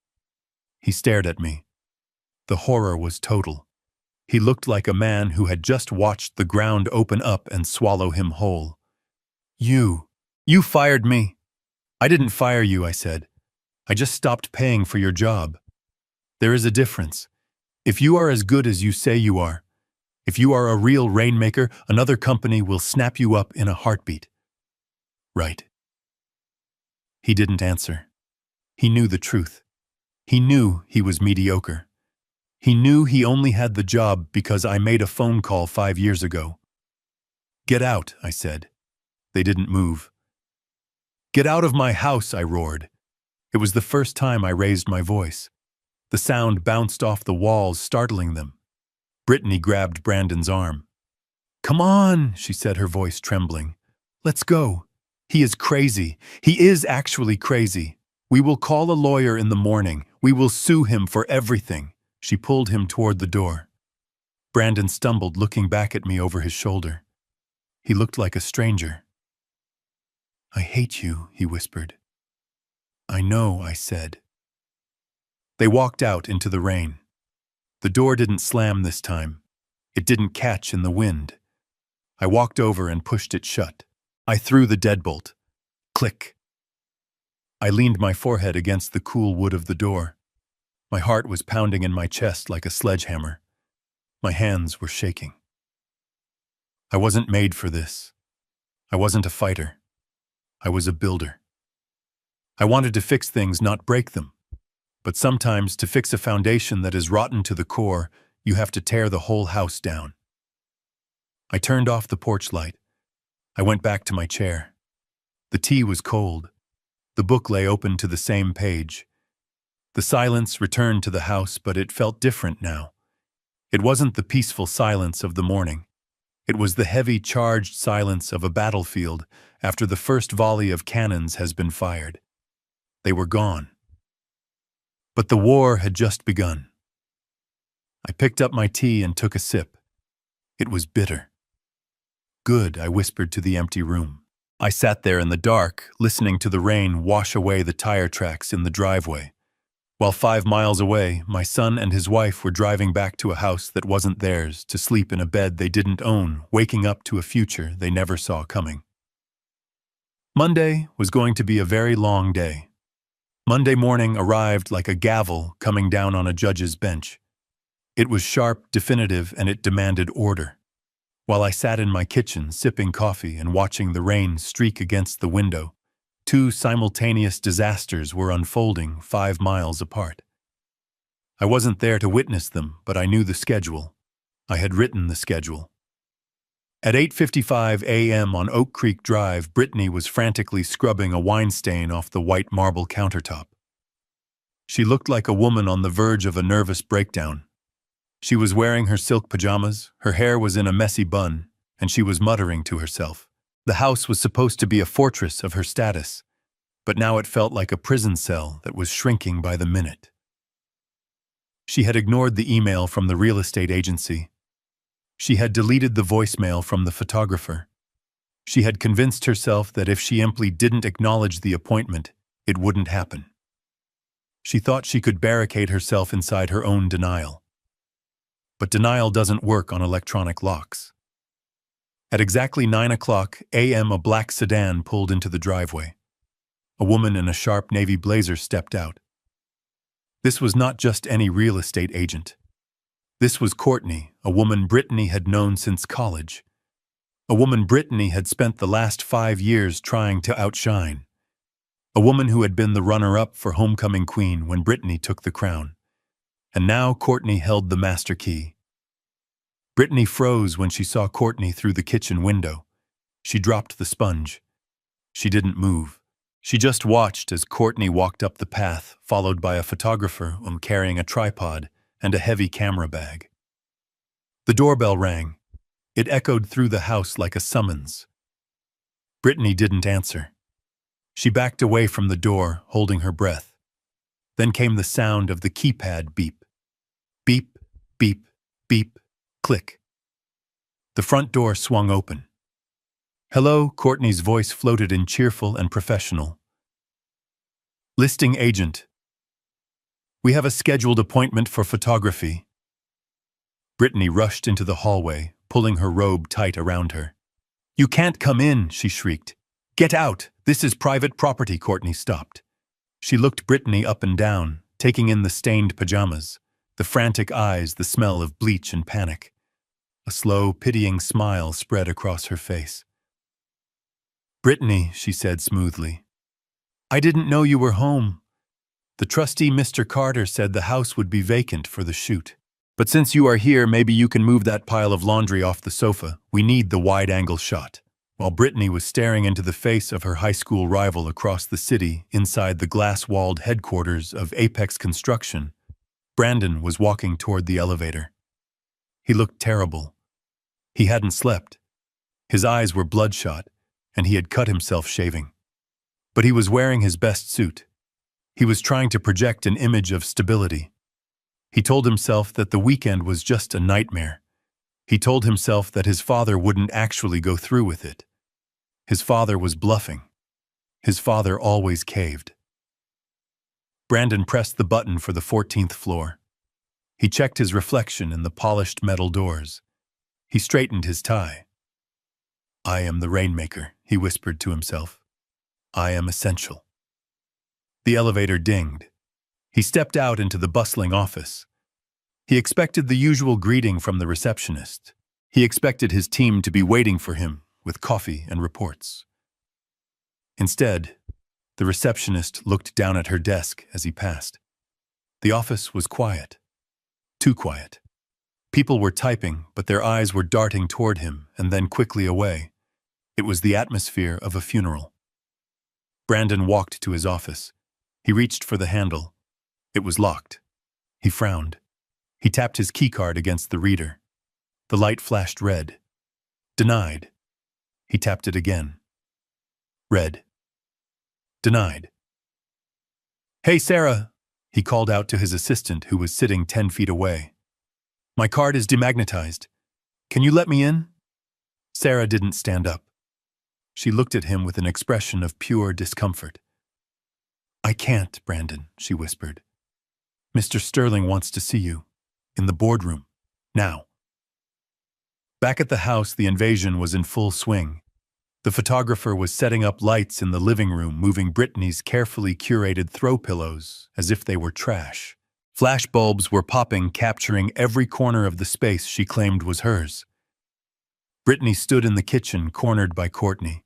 He stared at me. The horror was total. He looked like a man who had just watched the ground open up and swallow him whole. You fired me. I didn't fire you, I said. I just stopped paying for your job. There is a difference. If you are as good as you say you are, if you are a real rainmaker, another company will snap you up in a heartbeat. Right. He didn't answer. He knew the truth. He knew he was mediocre. He knew he only had the job because I made a phone call 5 years ago. Get out, I said. They didn't move. Get out of my house, I roared. It was the first time I raised my voice. The sound bounced off the walls, startling them. Brittany grabbed Brandon's arm. Come on, she said, her voice trembling. Let's go. He is crazy. He is actually crazy. We will call a lawyer in the morning. We will sue him for everything. She pulled him toward the door. Brandon stumbled, looking back at me over his shoulder. He looked like a stranger. I hate you, he whispered. I know, I said. They walked out into the rain. The door didn't slam this time. It didn't catch in the wind. I walked over and pushed it shut. I threw the deadbolt. Click. I leaned my forehead against the cool wood of the door. My heart was pounding in my chest like a sledgehammer. My hands were shaking. I wasn't made for this. I wasn't a fighter. I was a builder. I wanted to fix things, not break them. But sometimes, to fix a foundation that is rotten to the core, you have to tear the whole house down. I turned off the porch light. I went back to my chair. The tea was cold. The book lay open to the same page. The silence returned to the house, but it felt different now. It wasn't the peaceful silence of the morning. It was the heavy, charged silence of a battlefield after the first volley of cannons has been fired. They were gone. But the war had just begun. I picked up my tea and took a sip. It was bitter. Good, I whispered to the empty room. I sat there in the dark, listening to the rain wash away the tire tracks in the driveway. While 5 miles away, my son and his wife were driving back to a house that wasn't theirs, to sleep in a bed they didn't own, waking up to a future they never saw coming. Monday was going to be a very long day. Monday morning arrived like a gavel coming down on a judge's bench. It was sharp, definitive, and it demanded order. While I sat in my kitchen, sipping coffee and watching the rain streak against the window, 2 simultaneous disasters were unfolding 5 miles apart. I wasn't there to witness them, but I knew the schedule. I had written the schedule. At 8:55 a.m. on Oak Creek Drive, Brittany was frantically scrubbing a wine stain off the white marble countertop. She looked like a woman on the verge of a nervous breakdown. She was wearing her silk pajamas, her hair was in a messy bun, and she was muttering to herself. The house was supposed to be a fortress of her status, but now it felt like a prison cell that was shrinking by the minute. She had ignored the email from the real estate agency. She had deleted the voicemail from the photographer. She had convinced herself that if she simply didn't acknowledge the appointment, it wouldn't happen. She thought she could barricade herself inside her own denial. but denial doesn't work on electronic locks. At exactly 9 a.m., a black sedan pulled into the driveway. A woman in a sharp navy blazer stepped out. This was not just any real estate agent. This was Courtney, a woman Brittany had known since college. A woman Brittany had spent the last 5 years trying to outshine. A woman who had been the runner-up for homecoming queen when Brittany took the crown. And now Courtney held the master key. Brittany froze when she saw Courtney through the kitchen window. She dropped the sponge. She didn't move. She just watched as Courtney walked up the path, followed by a photographer carrying a tripod and a heavy camera bag. The doorbell rang. It echoed through the house like a summons. Brittany didn't answer. She backed away from the door, holding her breath. Then came the sound of the keypad beep. Beep, beep, beep, click. The front door swung open. "Hello," Courtney's voice floated in cheerful and professional. "Listing agent. We have a scheduled appointment for photography." Brittany rushed into the hallway, pulling her robe tight around her. "You can't come in," she shrieked. "Get out! This is private property." Courtney stopped. She looked Brittany up and down, taking in the stained pajamas, the frantic eyes, the smell of bleach and panic. A slow, pitying smile spread across her face. "Brittany," she said smoothly, "I didn't know you were home. The trustee, Mr. Carter, said the house would be vacant for the shoot. But since you are here, maybe you can move that pile of laundry off the sofa. We need the wide-angle shot." While Brittany was staring into the face of her high school rival across the city inside the glass-walled headquarters of Apex Construction, Brandon was walking toward the elevator. He looked terrible. He hadn't slept. His eyes were bloodshot, and he had cut himself shaving. But he was wearing his best suit. He was trying to project an image of stability. He told himself that the weekend was just a nightmare. He told himself that his father wouldn't actually go through with it. His father was bluffing. His father always caved. Brandon pressed the button for the 14th floor. He checked his reflection in the polished metal doors. He straightened his tie. "I am the rainmaker," he whispered to himself. "I am essential." The elevator dinged. He stepped out into the bustling office. He expected the usual greeting from the receptionist. He expected his team to be waiting for him with coffee and reports. Instead, the receptionist looked down at her desk as he passed. The office was quiet. Too quiet. People were typing, but their eyes were darting toward him and then quickly away. It was the atmosphere of a funeral. Brandon walked to his office. He reached for the handle. It was locked. He frowned. He tapped his keycard against the reader. The light flashed red. Denied. He tapped it again. Red. Denied. "Hey, Sarah," he called out to his assistant who was sitting 10 feet away. "My card is demagnetized. Can you let me in?" Sarah didn't stand up. She looked at him with an expression of pure discomfort. "I can't, Brandon," she whispered. "Mr. Sterling wants to see you. In the boardroom. Now." Back at the house, the invasion was in full swing. The photographer was setting up lights in the living room, moving Brittany's carefully curated throw pillows as if they were trash. Flash bulbs were popping, capturing every corner of the space she claimed was hers. Brittany stood in the kitchen, cornered by Courtney.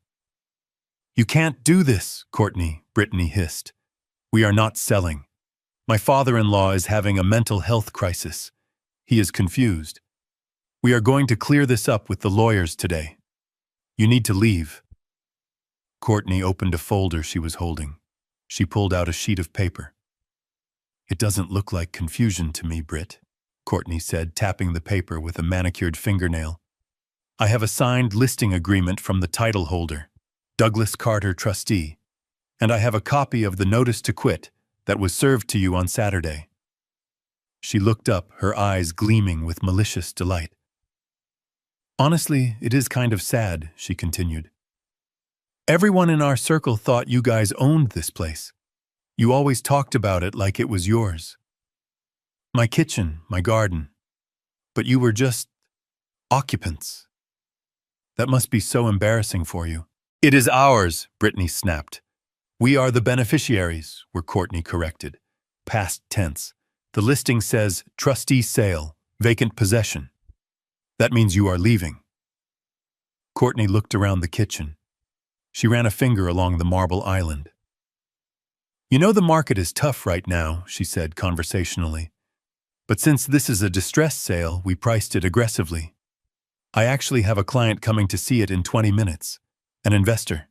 "You can't do this, Courtney," Brittany hissed. "We are not selling. My father-in-law is having a mental health crisis. He is confused. We are going to clear this up with the lawyers today. You need to leave." Courtney opened a folder she was holding. She pulled out a sheet of paper. "It doesn't look like confusion to me, Britt," Courtney said, tapping the paper with a manicured fingernail. "I have a signed listing agreement from the title holder, Douglas Carter, trustee, and I have a copy of the notice to quit that was served to you on Saturday." She looked up, her eyes gleaming with malicious delight. "Honestly, it is kind of sad," she continued. "Everyone in our circle thought you guys owned this place. You always talked about it like it was yours. My kitchen, my garden. But you were just occupants. That must be so embarrassing for you. It is ours, Brittany snapped. We are the beneficiaries, were Courtney corrected. Past tense. The listing says trustee sale, vacant possession. That means you are leaving. Courtney looked around the kitchen. She ran a finger along the marble island. You know the market is tough right now, she said conversationally. But since this is a distress sale, we priced it aggressively. I actually have a client coming to see it in 20 minutes. An investor.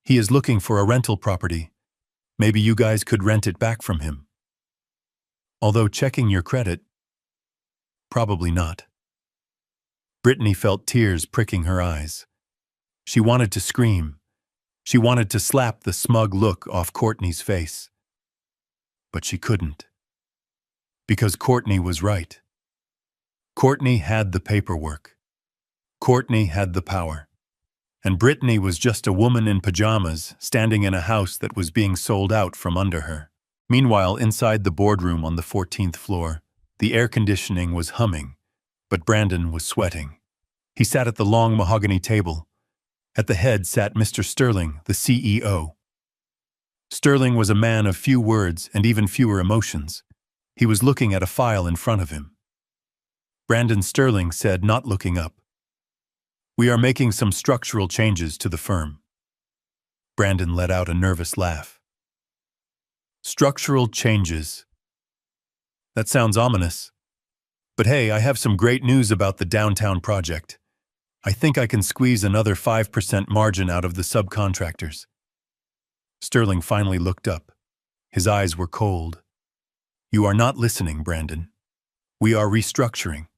He is looking for a rental property. Maybe you guys could rent it back from him. Although checking your credit, probably not. Brittany felt tears pricking her eyes. She wanted to scream. She wanted to slap the smug look off Courtney's face. But she couldn't. Because Courtney was right. Courtney had the paperwork. Courtney had the power. And Brittany was just a woman in pajamas standing in a house that was being sold out from under her. Meanwhile, inside the boardroom on the 14th floor, the air conditioning was humming, but Brandon was sweating. He sat at the long mahogany table. At the head sat Mr. Sterling, the CEO. Sterling was a man of few words and even fewer emotions. He was looking at a file in front of him. Brandon Sterling said, not looking up, "We are making some structural changes to the firm." Brandon let out a nervous laugh. Structural changes. That sounds ominous. But hey, I have some great news about the downtown project. I think I can squeeze another 5% margin out of the subcontractors. Sterling finally looked up. His eyes were cold. You are not listening, Brandon. We are restructuring.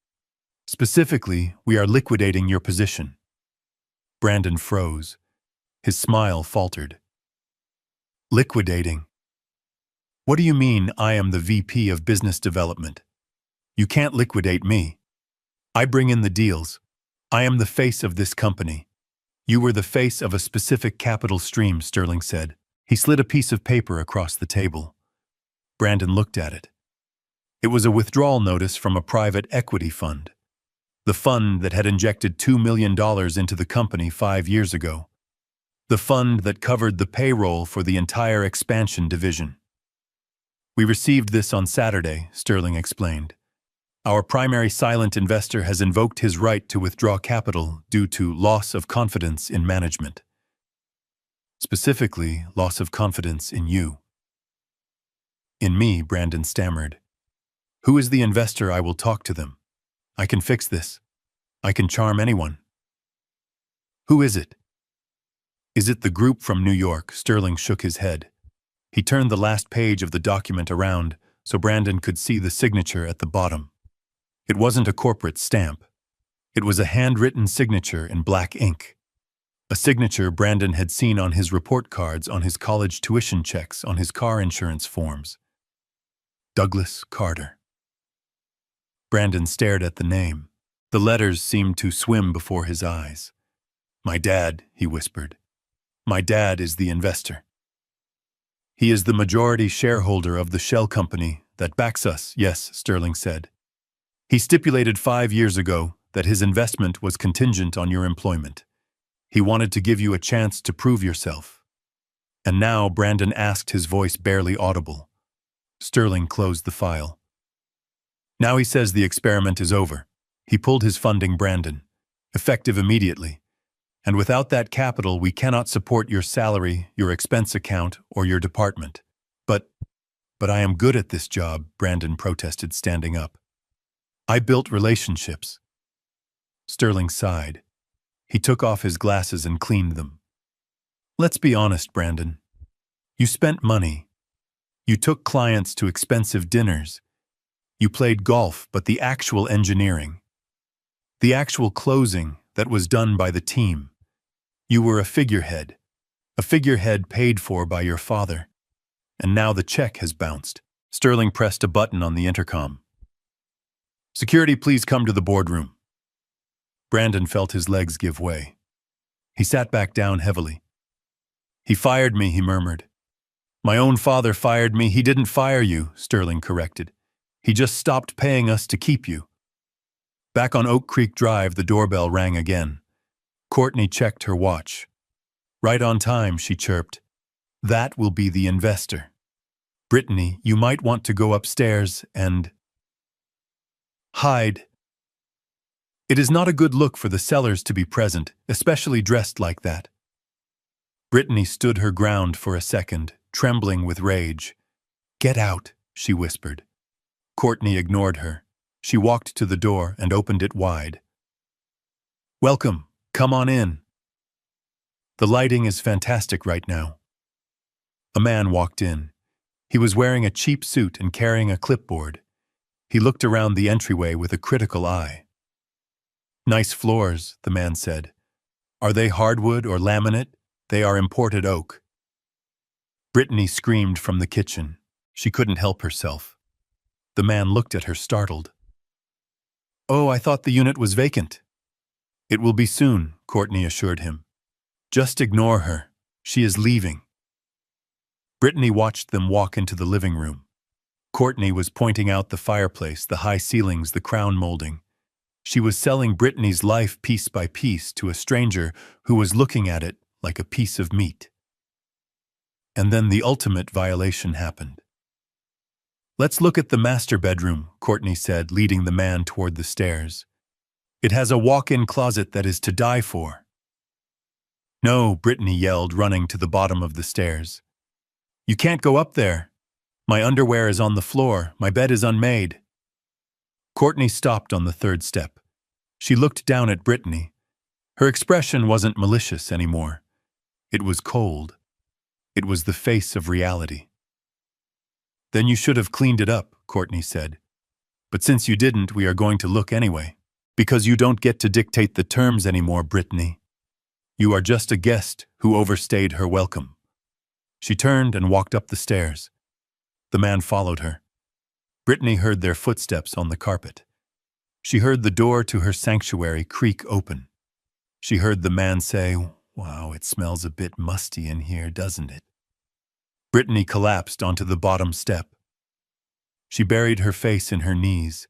Specifically, we are liquidating your position. Brandon froze. His smile faltered. Liquidating? What do you mean I am the VP of Business Development? You can't liquidate me. I bring in the deals. I am the face of this company. You were the face of a specific capital stream, Sterling said. He slid a piece of paper across the table. Brandon looked at it. It was a withdrawal notice from a private equity fund. The fund that had injected $2 million into the company 5 years ago. The fund that covered the payroll for the entire expansion division. We received this on Saturday, Sterling explained. Our primary silent investor has invoked his right to withdraw capital due to loss of confidence in management. Specifically, loss of confidence in you. In me, Brandon stammered. Who is the investor? I will talk to them. I can fix this. I can charm anyone. Who is it? Is it the group from New York? Sterling shook his head. He turned the last page of the document around so Brandon could see the signature at the bottom. It wasn't a corporate stamp. It was a handwritten signature in black ink. A signature Brandon had seen on his report cards, on his college tuition checks, on his car insurance forms. Douglas Carter. Brandon stared at the name. The letters seemed to swim before his eyes. My dad, he whispered. My dad is the investor. He is the majority shareholder of the shell company that backs us, yes, Sterling said. He stipulated 5 years ago that his investment was contingent on your employment. He wanted to give you a chance to prove yourself. And now Brandon asked, his voice barely audible. Sterling closed the file. Now he says the experiment is over. He pulled his funding, Brandon, effective immediately. And without that capital, we cannot support your salary, your expense account, or your department. But I am good at this job, Brandon protested, standing up. I built relationships. Sterling sighed. He took off his glasses and cleaned them. Let's be honest, Brandon. You spent money. You took clients to expensive dinners. You played golf, but the actual engineering, the actual closing that was done by the team, you were a figurehead paid for by your father. And now the check has bounced. Sterling pressed a button on the intercom. Security, please come to the boardroom. Brandon felt his legs give way. He sat back down heavily. He fired me, he murmured. My own father fired me. He didn't fire you, Sterling corrected. He just stopped paying us to keep you. Back on Oak Creek Drive, the doorbell rang again. Courtney checked her watch. Right on time, she chirped. That will be the investor. Brittany, you might want to go upstairs and hide. It is not a good look for the sellers to be present, especially dressed like that. Brittany stood her ground for a second, trembling with rage. Get out, she whispered. Courtney ignored her. She walked to the door and opened it wide. Welcome, come on in. The lighting is fantastic right now. A man walked in. He was wearing a cheap suit and carrying a clipboard. He looked around the entryway with a critical eye. Nice floors, the man said. Are they hardwood or laminate? They are imported oak. Brittany screamed from the kitchen. She couldn't help herself. The man looked at her startled. Oh, I thought the unit was vacant. It will be soon, Courtney assured him. Just ignore her. She is leaving. Brittany watched them walk into the living room. Courtney was pointing out the fireplace, the high ceilings, the crown molding. She was selling Brittany's life piece by piece to a stranger who was looking at it like a piece of meat. And then the ultimate violation happened. Let's look at the master bedroom, Courtney said, leading the man toward the stairs. It has a walk-in closet that is to die for. No, Brittany yelled, running to the bottom of the stairs. You can't go up there. My underwear is on the floor. My bed is unmade. Courtney stopped on the third step. She looked down at Brittany. Her expression wasn't malicious anymore. It was cold. It was the face of reality. Then you should have cleaned it up, Courtney said. But since you didn't, we are going to look anyway. Because you don't get to dictate the terms anymore, Brittany. You are just a guest who overstayed her welcome. She turned and walked up the stairs. The man followed her. Brittany heard their footsteps on the carpet. She heard the door to her sanctuary creak open. She heard the man say, Wow, it smells a bit musty in here, doesn't it? Brittany collapsed onto the bottom step. She buried her face in her knees.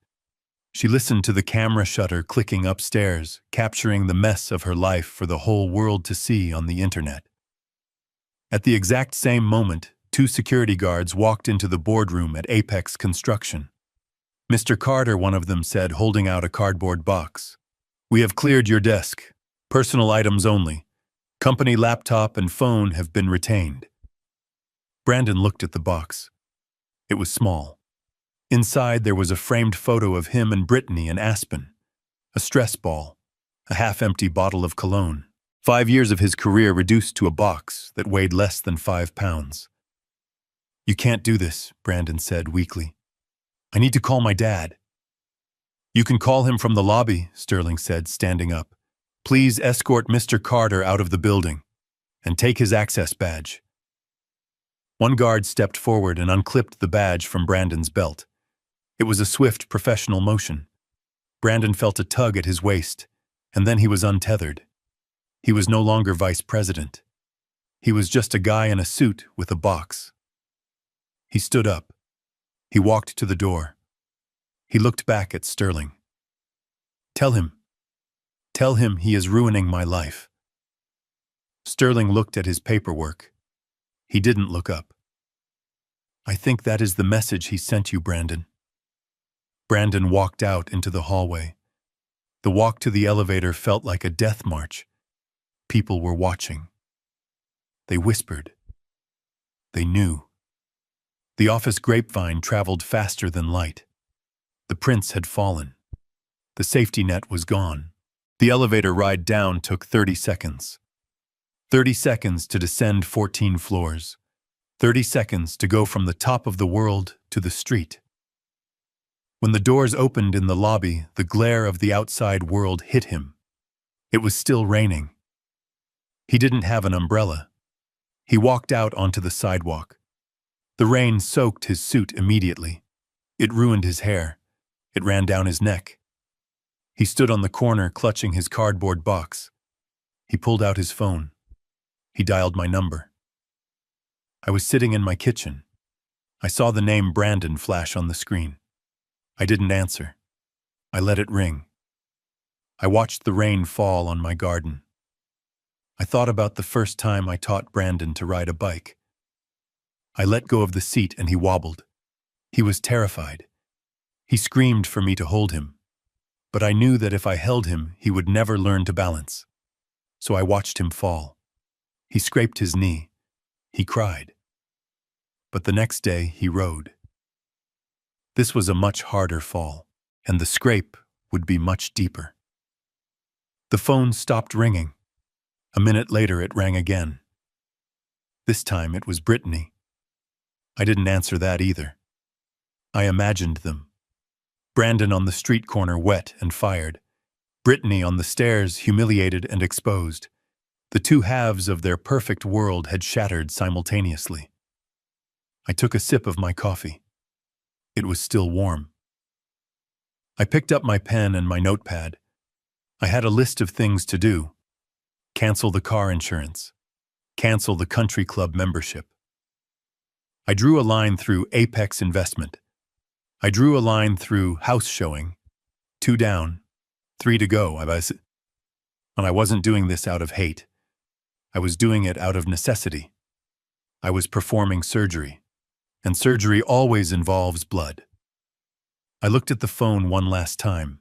She listened to the camera shutter clicking upstairs, capturing the mess of her life for the whole world to see on the internet. At the exact same moment, 2 security guards walked into the boardroom at Apex Construction. Mr. Carter, one of them said, holding out a cardboard box. We have cleared your desk. Personal items only. Company laptop and phone have been retained. Brandon looked at the box. It was small. Inside there was a framed photo of him and Brittany in Aspen. A stress ball. A half-empty bottle of cologne. 5 years of his career reduced to a box that weighed less than 5 pounds. You can't do this, Brandon said weakly. I need to call my dad. You can call him from the lobby, Sterling said, standing up. Please escort Mr. Carter out of the building and take his access badge. One guard stepped forward and unclipped the badge from Brandon's belt. It was a swift, professional motion. Brandon felt a tug at his waist, and then he was untethered. He was no longer vice president. He was just a guy in a suit with a box. He stood up. He walked to the door. He looked back at Sterling. Tell him he is ruining my life. Sterling looked at his paperwork. He didn't look up. I think that is the message he sent you, Brandon. Brandon walked out into the hallway. The walk to the elevator felt like a death march. People were watching. They whispered. They knew. The office grapevine traveled faster than light. The prince had fallen. The safety net was gone. The elevator ride down took 30 seconds. 30 seconds to descend 14 floors. 30 seconds to go from the top of the world to the street. When the doors opened in the lobby, the glare of the outside world hit him. It was still raining. He didn't have an umbrella. He walked out onto the sidewalk. The rain soaked his suit immediately. It ruined his hair. It ran down his neck. He stood on the corner clutching his cardboard box. He pulled out his phone. He dialed my number. I was sitting in my kitchen. I saw the name Brandon flash on the screen. I didn't answer. I let it ring. I watched the rain fall on my garden. I thought about the first time I taught Brandon to ride a bike. I let go of the seat and he wobbled. He was terrified. He screamed for me to hold him. But I knew that if I held him, he would never learn to balance. So I watched him fall. He scraped his knee. He cried. But the next day, he rode. This was a much harder fall, and the scrape would be much deeper. The phone stopped ringing. A minute later, it rang again. This time, it was Brittany. I didn't answer that either. I imagined them. Brandon on the street corner, wet and fired. Brittany on the stairs, humiliated and exposed. The two halves of their perfect world had shattered simultaneously. I took a sip of my coffee. It was still warm. I picked up my pen and my notepad. I had a list of things to do. Cancel the car insurance. Cancel the country club membership. I drew a line through Apex Investment. I drew a line through house showing. 2 down, 3 to go. And I wasn't doing this out of hate. I was doing it out of necessity. I was performing surgery, and surgery always involves blood. I looked at the phone one last time.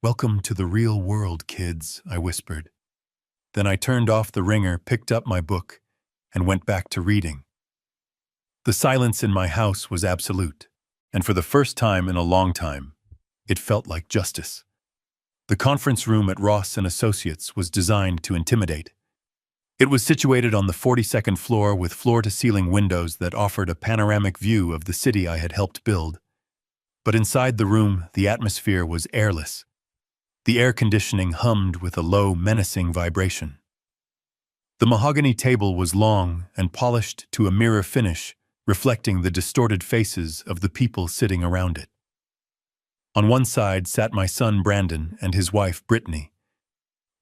"Welcome to the real world, kids," I whispered. Then I turned off the ringer, picked up my book, and went back to reading. The silence in my house was absolute, and for the first time in a long time, it felt like justice. The conference room at Ross & Associates was designed to intimidate. It was situated on the 42nd floor with floor-to-ceiling windows that offered a panoramic view of the city I had helped build. But inside the room, the atmosphere was airless. The air conditioning hummed with a low, menacing vibration. The mahogany table was long and polished to a mirror finish, reflecting the distorted faces of the people sitting around it. On one side sat my son Brandon and his wife Brittany.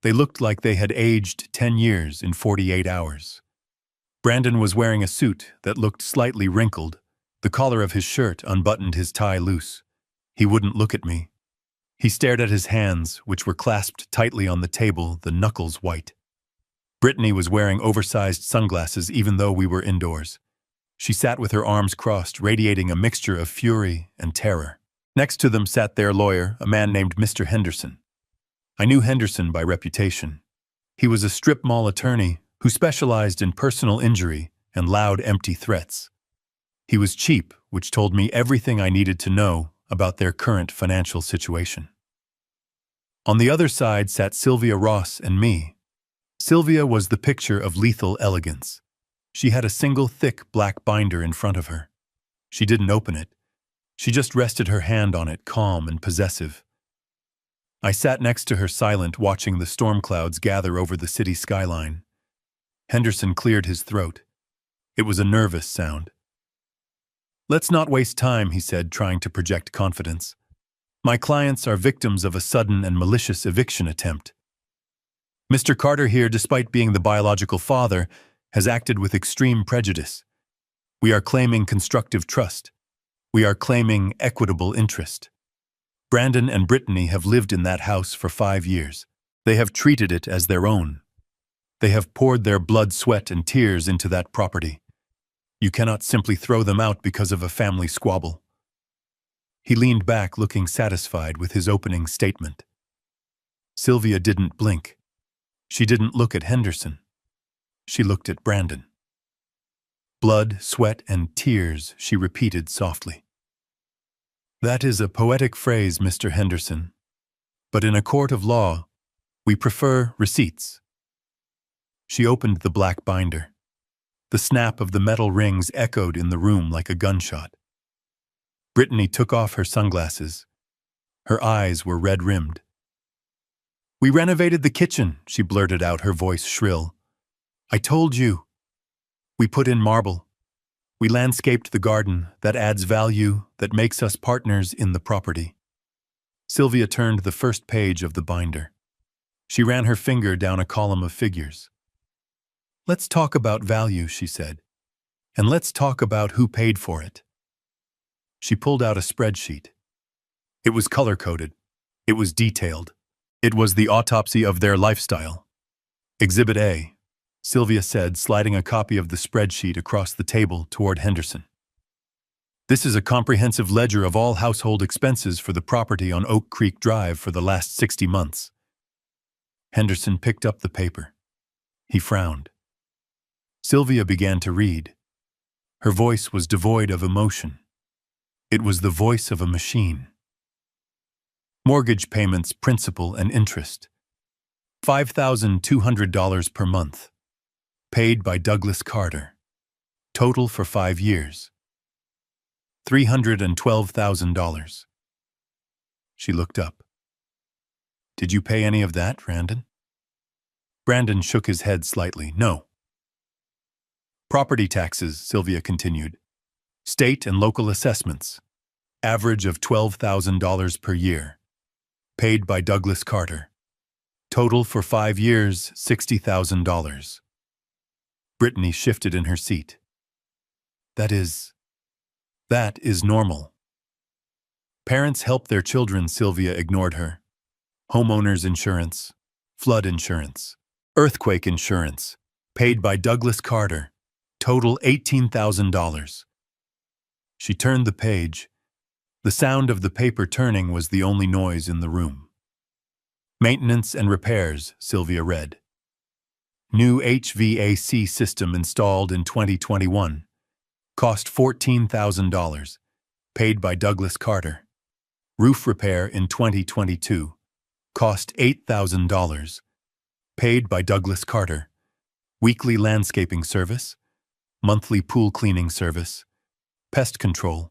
They looked like they had aged 10 years in 48 hours. Brandon was wearing a suit that looked slightly wrinkled. The collar of his shirt unbuttoned, his tie loose. He wouldn't look at me. He stared at his hands, which were clasped tightly on the table, the knuckles white. Brittany was wearing oversized sunglasses even though we were indoors. She sat with her arms crossed, radiating a mixture of fury and terror. Next to them sat their lawyer, a man named Mr. Henderson. I knew Henderson by reputation. He was a strip mall attorney who specialized in personal injury and loud, empty threats. He was cheap, which told me everything I needed to know about their current financial situation. On the other side sat Sylvia Ross and me. Sylvia was the picture of lethal elegance. She had a single thick black binder in front of her. She didn't open it. She just rested her hand on it, calm and possessive. I sat next to her, silent, watching the storm clouds gather over the city skyline. Henderson cleared his throat. It was a nervous sound. "Let's not waste time," he said, trying to project confidence. "My clients are victims of a sudden and malicious eviction attempt. Mr. Carter here, despite being the biological father, has acted with extreme prejudice. We are claiming constructive trust. We are claiming equitable interest. Brandon and Brittany have lived in that house for 5 years. They have treated it as their own. They have poured their blood, sweat, and tears into that property. You cannot simply throw them out because of a family squabble." He leaned back, looking satisfied with his opening statement. Sylvia didn't blink. She didn't look at Henderson. She looked at Brandon. "Blood, sweat, and tears," she repeated softly. "That is a poetic phrase, Mr. Henderson. But in a court of law, we prefer receipts." She opened the black binder. The snap of the metal rings echoed in the room like a gunshot. Brittany took off her sunglasses. Her eyes were red-rimmed. "We renovated the kitchen," she blurted out, her voice shrill. "I told you. We put in marble. We landscaped the garden. That adds value, that makes us partners in the property." Sylvia turned the first page of the binder. She ran her finger down a column of figures. "Let's talk about value," she said. "And let's talk about who paid for it." She pulled out a spreadsheet. It was color-coded. It was detailed. It was the autopsy of their lifestyle. Exhibit A, Sylvia said, sliding a copy of the spreadsheet across the table toward Henderson. This is a comprehensive ledger of all household expenses for the property on Oak Creek Drive for the last 60 months. Henderson picked up the paper. He frowned. Sylvia began to read. Her voice was devoid of emotion. It was the voice of a machine. Mortgage payments, principal and interest. $5,200 per month. Paid by Douglas Carter. Total for 5 years. $312,000. She looked up. Did you pay any of that, Brandon? Brandon shook his head slightly. No. Property taxes, Sylvia continued. State and local assessments. Average of $12,000 per year. Paid by Douglas Carter. Total for 5 years, $60,000. Brittany shifted in her seat. That is normal. Parents help their children, Sylvia ignored her. Homeowners insurance, flood insurance, earthquake insurance, paid by Douglas Carter. Total $18,000. She turned the page. The sound of the paper turning was the only noise in the room. Maintenance and repairs, Sylvia read. New HVAC system installed in 2021. Cost $14,000. Paid by Douglas Carter. Roof repair in 2022. Cost $8,000. Paid by Douglas Carter. Weekly landscaping service. Monthly pool cleaning service. Pest control.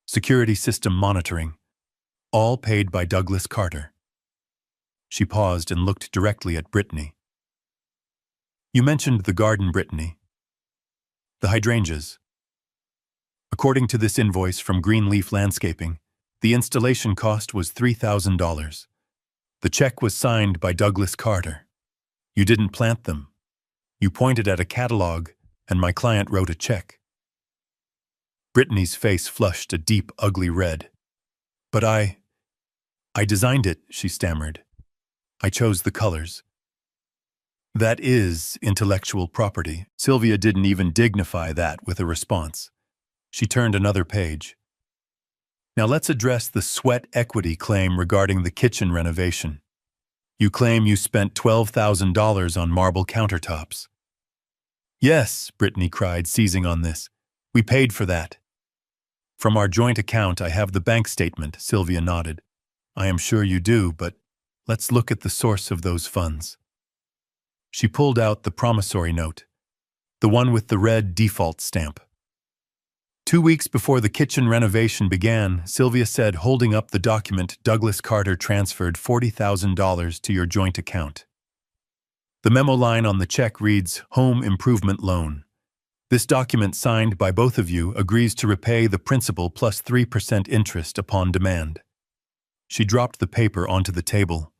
Security system monitoring. All paid by Douglas Carter. She paused and looked directly at Brittany. You mentioned the garden, Brittany. The hydrangeas. According to this invoice from Greenleaf Landscaping, the installation cost was $3,000. The check was signed by Douglas Carter. You didn't plant them. You pointed at a catalog, and my client wrote a check. Brittany's face flushed a deep, ugly red. But I designed it, she stammered. I chose the colors. That is intellectual property. Sylvia didn't even dignify that with a response. She turned another page. Now let's address the sweat equity claim regarding the kitchen renovation. You claim you spent $12,000 on marble countertops. Yes, Brittany cried, seizing on this. We paid for that. From our joint account, I have the bank statement, Sylvia nodded. I am sure you do, but let's look at the source of those funds. She pulled out the promissory note, the one with the red default stamp. 2 weeks before the kitchen renovation began, Sylvia said, holding up the document, Douglas Carter transferred $40,000 to your joint account. The memo line on the check reads, Home Improvement Loan. This document signed by both of you agrees to repay the principal plus 3% interest upon demand. She dropped the paper onto the table.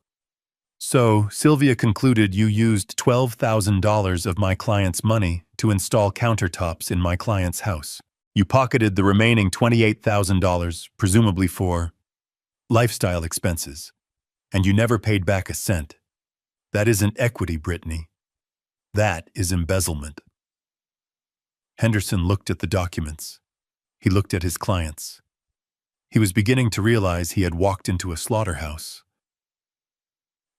So, Sylvia concluded you used $12,000 of my client's money to install countertops in my client's house. You pocketed the remaining $28,000, presumably for lifestyle expenses, and you never paid back a cent. That isn't equity, Brittany. That is embezzlement. Henderson looked at the documents. He looked at his clients. He was beginning to realize he had walked into a slaughterhouse.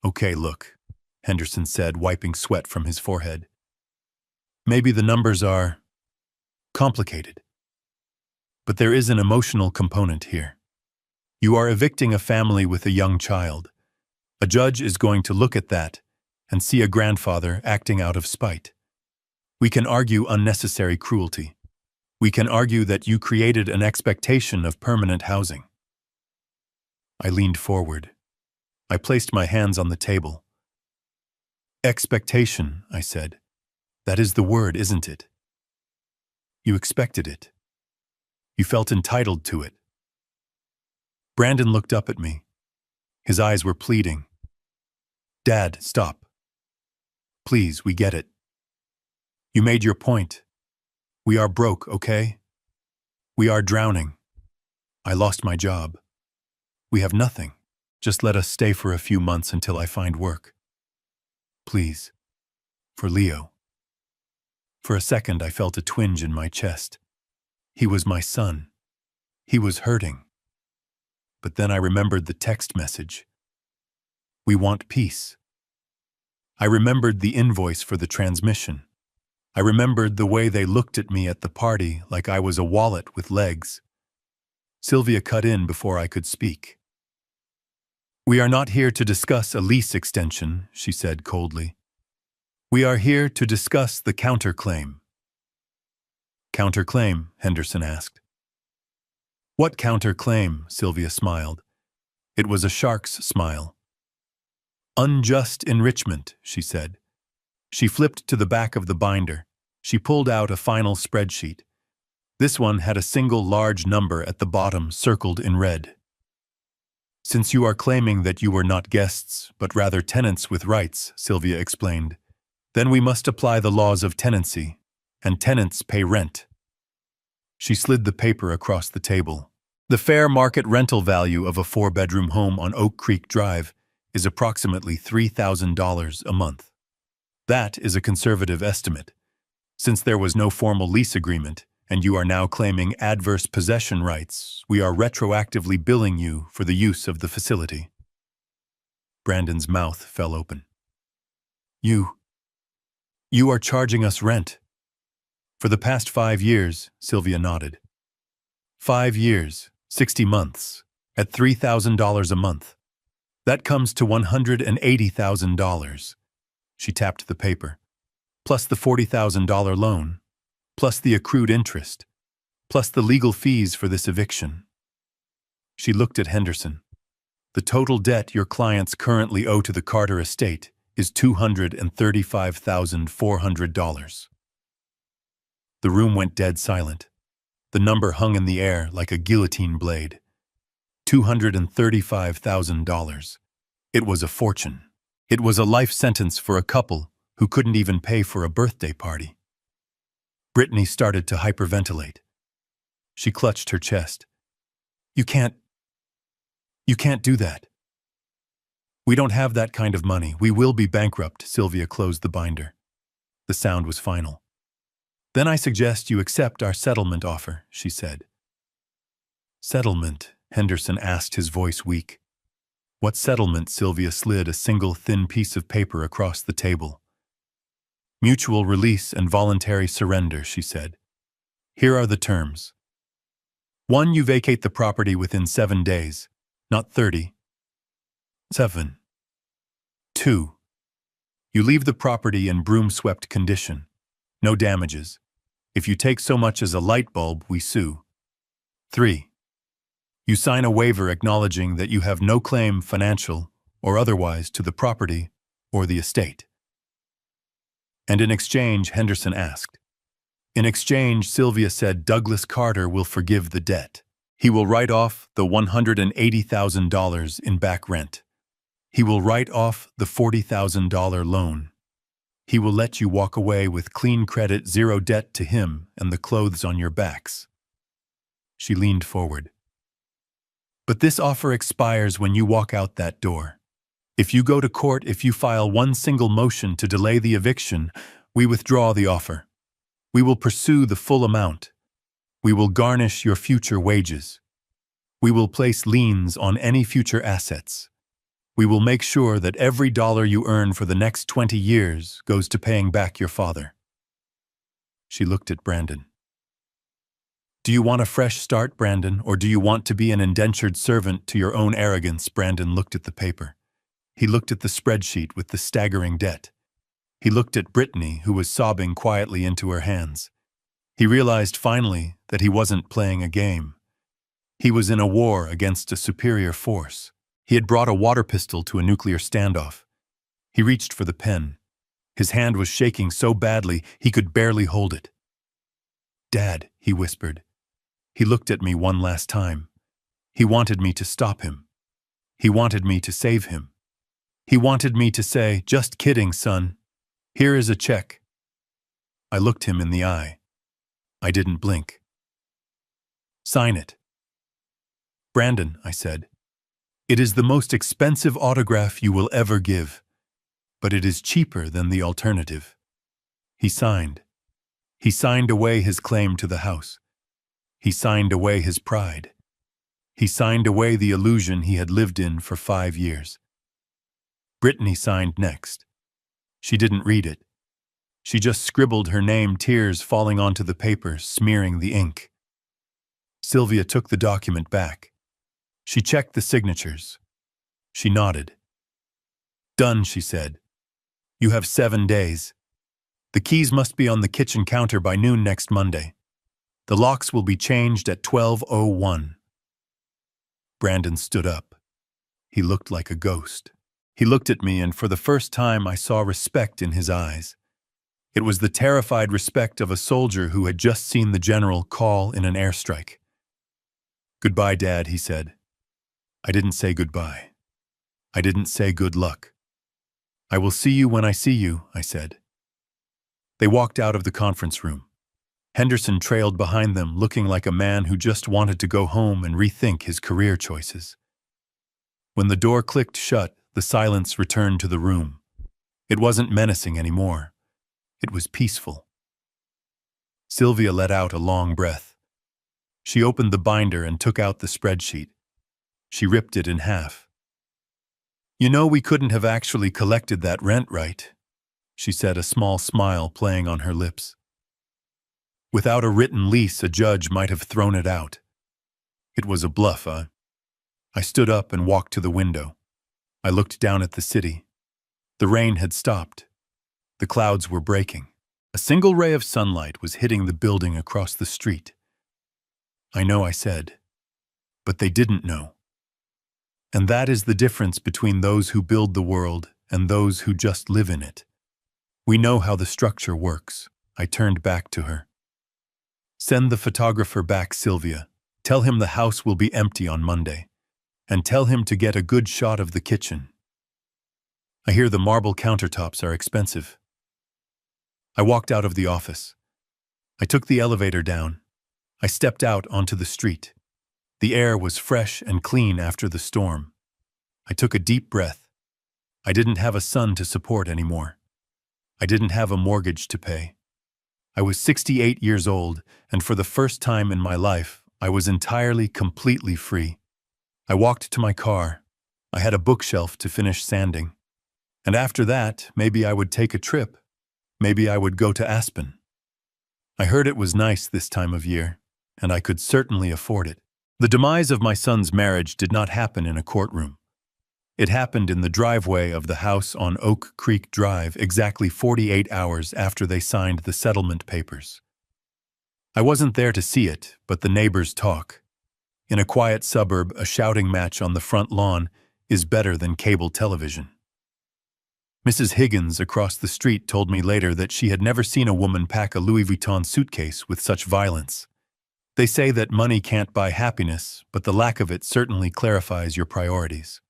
Okay, look, Henderson said, wiping sweat from his forehead. Maybe the numbers are complicated. But there is an emotional component here. You are evicting a family with a young child. A judge is going to look at that and see a grandfather acting out of spite. We can argue unnecessary cruelty. We can argue that you created an expectation of permanent housing. I leaned forward. I placed my hands on the table. Expectation, I said. That is the word, isn't it? You expected it. You felt entitled to it. Brandon looked up at me. His eyes were pleading. Dad, stop. Please, we get it. You made your point. We are broke, okay? We are drowning. I lost my job. We have nothing. Just let us stay for a few months until I find work. Please. For Leo. For a second, I felt a twinge in my chest. He was my son. He was hurting. But then I remembered the text message. We want peace. I remembered the invoice for the transmission. I remembered the way they looked at me at the party like I was a wallet with legs. Sylvia cut in before I could speak. We are not here to discuss a lease extension, she said coldly. We are here to discuss the counterclaim. Counterclaim? Henderson asked. What counterclaim? Sylvia smiled. It was a shark's smile. Unjust enrichment, she said. She flipped to the back of the binder. She pulled out a final spreadsheet. This one had a single large number at the bottom circled in red. Since you are claiming that you were not guests, but rather tenants with rights, Sylvia explained, then we must apply the laws of tenancy, and tenants pay rent. She slid the paper across the table. The fair market rental value of a 4-bedroom home on Oak Creek Drive is approximately $3,000 a month. That is a conservative estimate. Since there was no formal lease agreement, and you are now claiming adverse possession rights, we are retroactively billing you for the use of the facility. Brandon's mouth fell open. You are charging us rent. For the past 5 years, Sylvia nodded. 5 years, 60 months, at $3,000 a month. That comes to $180,000. She tapped the paper. Plus the $40,000 loan, plus the accrued interest, plus the legal fees for this eviction. She looked at Henderson. The total debt your clients currently owe to the Carter estate is $235,400. The room went dead silent. The number hung in the air like a guillotine blade. $235,000. It was a fortune. It was a life sentence for a couple who couldn't even pay for a birthday party. Brittany started to hyperventilate. She clutched her chest. You can't do that. We don't have that kind of money. We will be bankrupt. Sylvia closed the binder. The sound was final. Then I suggest you accept our settlement offer, she said. Settlement? Henderson asked, his voice weak. What settlement? Sylvia slid a single thin piece of paper across the table. Mutual release and voluntary surrender, she said. Here are the terms. 1. You vacate the property within 7 days, not 30. 7. 2. You leave the property in broom-swept condition. No damages. If you take so much as a light bulb, we sue. 3. You sign a waiver acknowledging that you have no claim, financial or otherwise, to the property or the estate. And in exchange, Henderson asked. In exchange, Sylvia said, Douglas Carter will forgive the debt. He will write off the $180,000 in back rent. He will write off the $40,000 loan. He will let you walk away with clean credit, zero debt to him, and the clothes on your backs. She leaned forward. But this offer expires when you walk out that door. If you go to court, if you file one single motion to delay the eviction, we withdraw the offer. We will pursue the full amount. We will garnish your future wages. We will place liens on any future assets. We will make sure that every dollar you earn for the next 20 years goes to paying back your father. She looked at Brandon. Do you want a fresh start, Brandon, or do you want to be an indentured servant to your own arrogance? Brandon looked at the paper. He looked at the spreadsheet with the staggering debt. He looked at Brittany, who was sobbing quietly into her hands. He realized finally that he wasn't playing a game. He was in a war against a superior force. He had brought a water pistol to a nuclear standoff. He reached for the pen. His hand was shaking so badly he could barely hold it. Dad, he whispered. He looked at me one last time. He wanted me to stop him. He wanted me to save him. He wanted me to say, just kidding, son. Here is a check. I looked him in the eye. I didn't blink. Sign it. Brandon, I said. It is the most expensive autograph you will ever give, but it is cheaper than the alternative. He signed. He signed away his claim to the house. He signed away his pride. He signed away the illusion he had lived in for 5 years. Brittany signed next. She didn't read it. She just scribbled her name, tears falling onto the paper, smearing the ink. Sylvia took the document back. She checked the signatures. She nodded. "Done," she said. "You have 7 days. The keys must be on the kitchen counter by noon next Monday. The locks will be changed at 12:01. Brandon stood up. He looked like a ghost. He looked at me, and for the first time I saw respect in his eyes. It was the terrified respect of a soldier who had just seen the general call in an airstrike. "Goodbye, Dad," he said. I didn't say goodbye. I didn't say good luck. "I will see you when I see you," I said. They walked out of the conference room. Henderson trailed behind them, looking like a man who just wanted to go home and rethink his career choices. When the door clicked shut, the silence returned to the room. It wasn't menacing anymore. It was peaceful. Sylvia let out a long breath. She opened the binder and took out the spreadsheet. She ripped it in half. "You know, we couldn't have actually collected that rent, right?" she said, a small smile playing on her lips. "Without a written lease, a judge might have thrown it out. It was a bluff, huh?" I stood up and walked to the window. I looked down at the city. The rain had stopped. The clouds were breaking. A single ray of sunlight was hitting the building across the street. "I know," I said, "but they didn't know." And that is the difference between those who build the world and those who just live in it. We know how the structure works. I turned back to her. "Send the photographer back, Sylvia. Tell him the house will be empty on Monday. And tell him to get a good shot of the kitchen. I hear the marble countertops are expensive." I walked out of the office. I took the elevator down. I stepped out onto the street. The air was fresh and clean after the storm. I took a deep breath. I didn't have a son to support anymore. I didn't have a mortgage to pay. I was 68 years old, and for the first time in my life, I was entirely, completely free. I walked to my car. I had a bookshelf to finish sanding. And after that, maybe I would take a trip. Maybe I would go to Aspen. I heard it was nice this time of year, and I could certainly afford it. The demise of my son's marriage did not happen in a courtroom. It happened in the driveway of the house on Oak Creek Drive exactly 48 hours after they signed the settlement papers. I wasn't there to see it, but the neighbors talk. In a quiet suburb, a shouting match on the front lawn is better than cable television. Mrs. Higgins across the street told me later that she had never seen a woman pack a Louis Vuitton suitcase with such violence. They say that money can't buy happiness, but the lack of it certainly clarifies your priorities.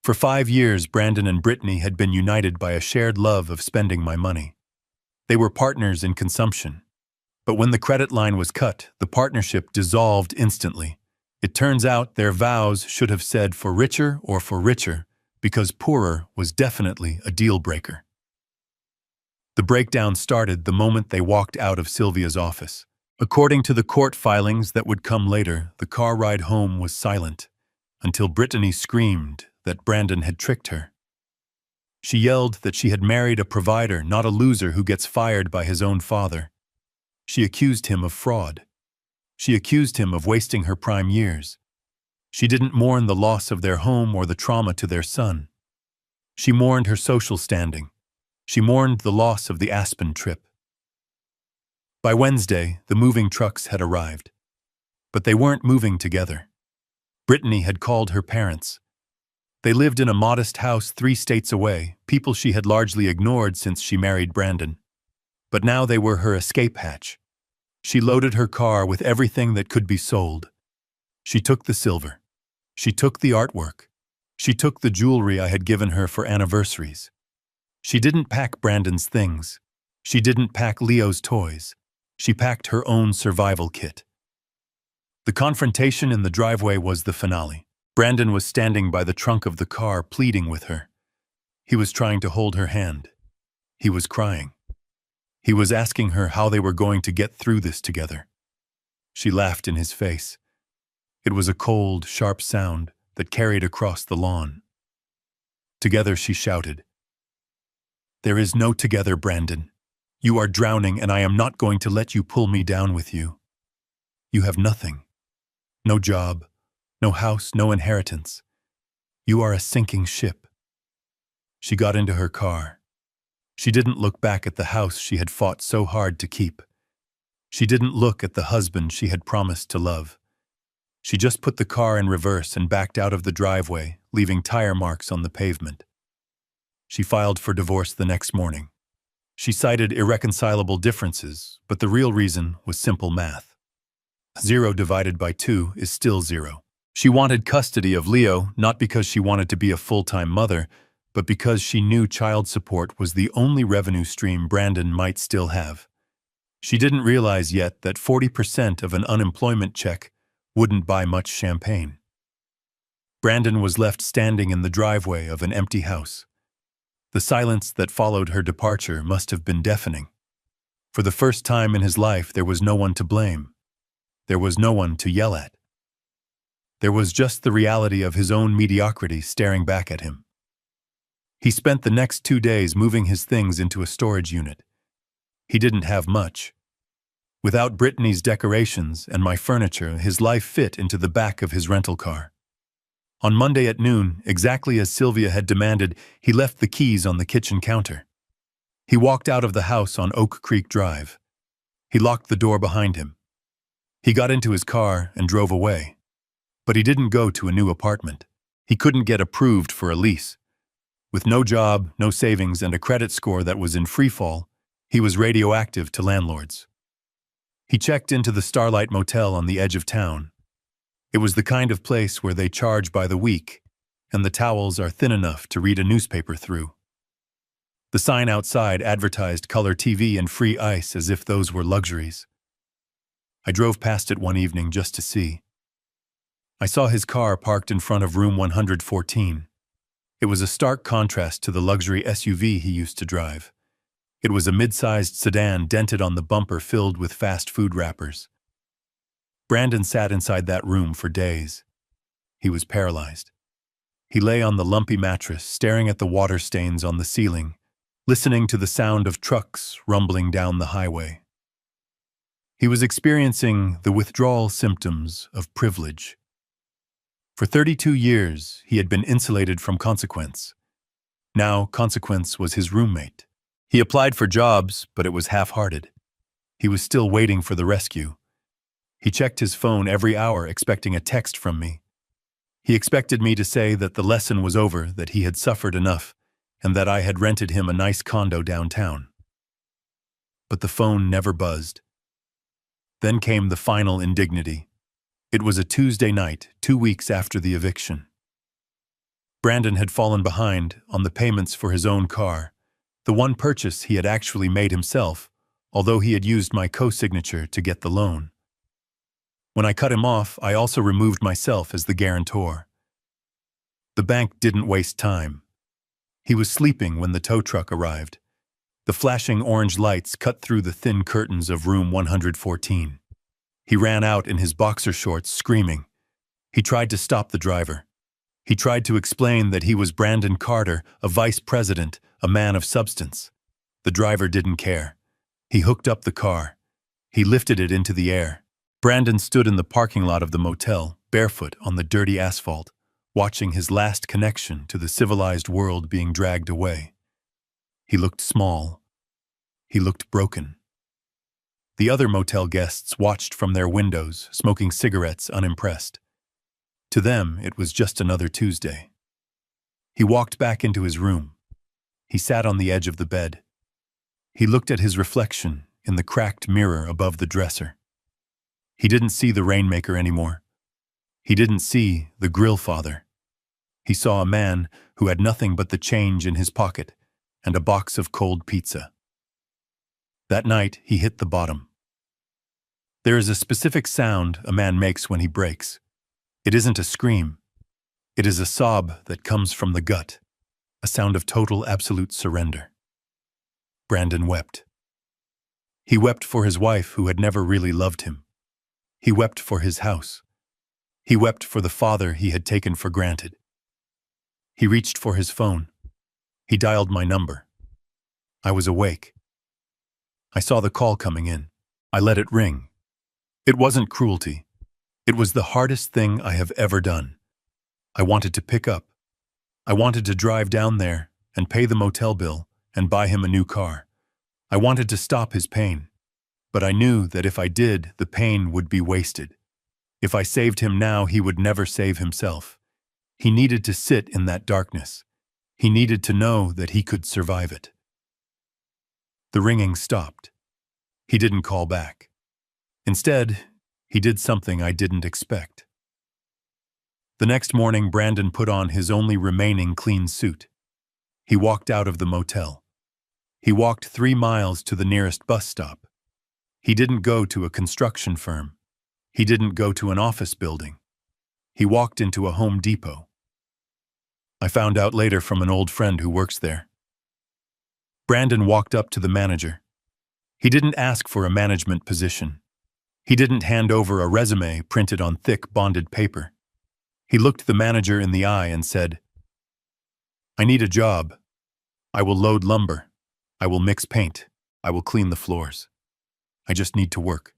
For 5 years, Brandon and Brittany had been united by a shared love of spending my money. They were partners in consumption. But when the credit line was cut, the partnership dissolved instantly. It turns out their vows should have said for richer or for richer, because poorer was definitely a deal breaker. The breakdown started the moment they walked out of Sylvia's office. According to the court filings that would come later, the car ride home was silent, until Brittany screamed that Brandon had tricked her. She yelled that she had married a provider, not a loser who gets fired by his own father. She accused him of fraud. She accused him of wasting her prime years. She didn't mourn the loss of their home or the trauma to their son. She mourned her social standing. She mourned the loss of the Aspen trip. By Wednesday, the moving trucks had arrived. But they weren't moving together. Brittany had called her parents. They lived in a modest house 3 states away, people she had largely ignored since she married Brandon. But now they were her escape hatch. She loaded her car with everything that could be sold. She took the silver. She took the artwork. She took the jewelry I had given her for anniversaries. She didn't pack Brandon's things. She didn't pack Leo's toys. She packed her own survival kit. The confrontation in the driveway was the finale. Brandon was standing by the trunk of the car pleading with her. He was trying to hold her hand. He was crying. He was asking her how they were going to get through this together. She laughed in his face. It was a cold, sharp sound that carried across the lawn. Together she shouted, "There is no together, Brandon. You are drowning and I am not going to let you pull me down with you. You have nothing. No job, no house, no inheritance. You are a sinking ship." She got into her car. She didn't look back at the house she had fought so hard to keep. She didn't look at the husband she had promised to love. She just put the car in reverse and backed out of the driveway, leaving tire marks on the pavement. She filed for divorce the next morning. She cited irreconcilable differences, but the real reason was simple math. 0 divided by 2 is still 0. She wanted custody of Leo, not because she wanted to be a full-time mother, but because she knew child support was the only revenue stream Brandon might still have. She didn't realize yet that 40% of an unemployment check wouldn't buy much champagne. Brandon was left standing in the driveway of an empty house. The silence that followed her departure must have been deafening. For the first time in his life, there was no one to blame. There was no one to yell at. There was just the reality of his own mediocrity staring back at him. He spent the next 2 days moving his things into a storage unit. He didn't have much. Without Brittany's decorations and my furniture, his life fit into the back of his rental car. On Monday at noon, exactly as Sylvia had demanded, he left the keys on the kitchen counter. He walked out of the house on Oak Creek Drive. He locked the door behind him. He got into his car and drove away. But he didn't go to a new apartment. He couldn't get approved for a lease. With no job, no savings, and a credit score that was in freefall, he was radioactive to landlords. He checked into the Starlight Motel on the edge of town. It was the kind of place where they charge by the week, and the towels are thin enough to read a newspaper through. The sign outside advertised color TV and free ice as if those were luxuries. I drove past it one evening just to see. I saw his car parked in front of room 114. It was a stark contrast to the luxury SUV he used to drive. It was a mid-sized sedan dented on the bumper filled with fast food wrappers. Brandon sat inside that room for days. He was paralyzed. He lay on the lumpy mattress, staring at the water stains on the ceiling, listening to the sound of trucks rumbling down the highway. He was experiencing the withdrawal symptoms of privilege. For 32 years, he had been insulated from consequence. Now, consequence was his roommate. He applied for jobs, but it was half-hearted. He was still waiting for the rescue. He checked his phone every hour, expecting a text from me. He expected me to say that the lesson was over, that he had suffered enough, and that I had rented him a nice condo downtown. But the phone never buzzed. Then came the final indignity. It was a Tuesday night, 2 weeks after the eviction. Brandon had fallen behind on the payments for his own car, the one purchase he had actually made himself, although he had used my co-signature to get the loan. When I cut him off, I also removed myself as the guarantor. The bank didn't waste time. He was sleeping when the tow truck arrived. The flashing orange lights cut through the thin curtains of room 114. He ran out in his boxer shorts, screaming. He tried to stop the driver. He tried to explain that he was Brandon Carter, a vice president, a man of substance. The driver didn't care. He hooked up the car. He lifted it into the air. Brandon stood in the parking lot of the motel, barefoot on the dirty asphalt, watching his last connection to the civilized world being dragged away. He looked small. He looked broken. The other motel guests watched from their windows, smoking cigarettes, unimpressed. To them, it was just another Tuesday. He walked back into his room. He sat on the edge of the bed. He looked at his reflection in the cracked mirror above the dresser. He didn't see the rainmaker anymore. He didn't see the grill father. He saw a man who had nothing but the change in his pocket and a box of cold pizza. That night, he hit the bottom. There is a specific sound a man makes when he breaks. It isn't a scream. It is a sob that comes from the gut, a sound of total absolute surrender. Brandon wept. He wept for his wife who had never really loved him. He wept for his house. He wept for the father he had taken for granted. He reached for his phone. He dialed my number. I was awake. I saw the call coming in. I let it ring. It wasn't cruelty. It was the hardest thing I have ever done. I wanted to pick up. I wanted to drive down there and pay the motel bill and buy him a new car. I wanted to stop his pain. But I knew that if I did, the pain would be wasted. If I saved him now, he would never save himself. He needed to sit in that darkness. He needed to know that he could survive it. The ringing stopped. He didn't call back. Instead, he did something I didn't expect. The next morning, Brandon put on his only remaining clean suit. He walked out of the motel. He walked 3 miles to the nearest bus stop. He didn't go to a construction firm. He didn't go to an office building. He walked into a Home Depot. I found out later from an old friend who works there. Brandon walked up to the manager. He didn't ask for a management position. He didn't hand over a resume printed on thick, bonded paper. He looked the manager in the eye and said, "I need a job. I will load lumber. I will mix paint. I will clean the floors. I just need to work."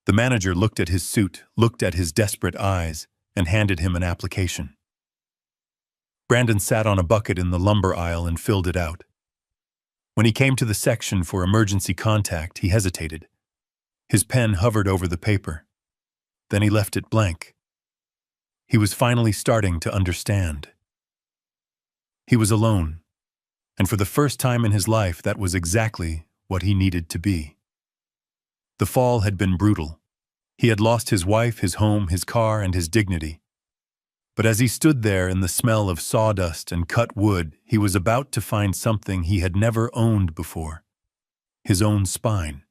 The manager looked at his suit, looked at his desperate eyes, and handed him an application. Brandon sat on a bucket in the lumber aisle and filled it out. When he came to the section for emergency contact, he hesitated. His pen hovered over the paper. Then he left it blank. He was finally starting to understand. He was alone, and for the first time in his life, that was exactly what he needed to be. The fall had been brutal. He had lost his wife, his home, his car, and his dignity. But as he stood there in the smell of sawdust and cut wood, he was about to find something he had never owned before: his own spine.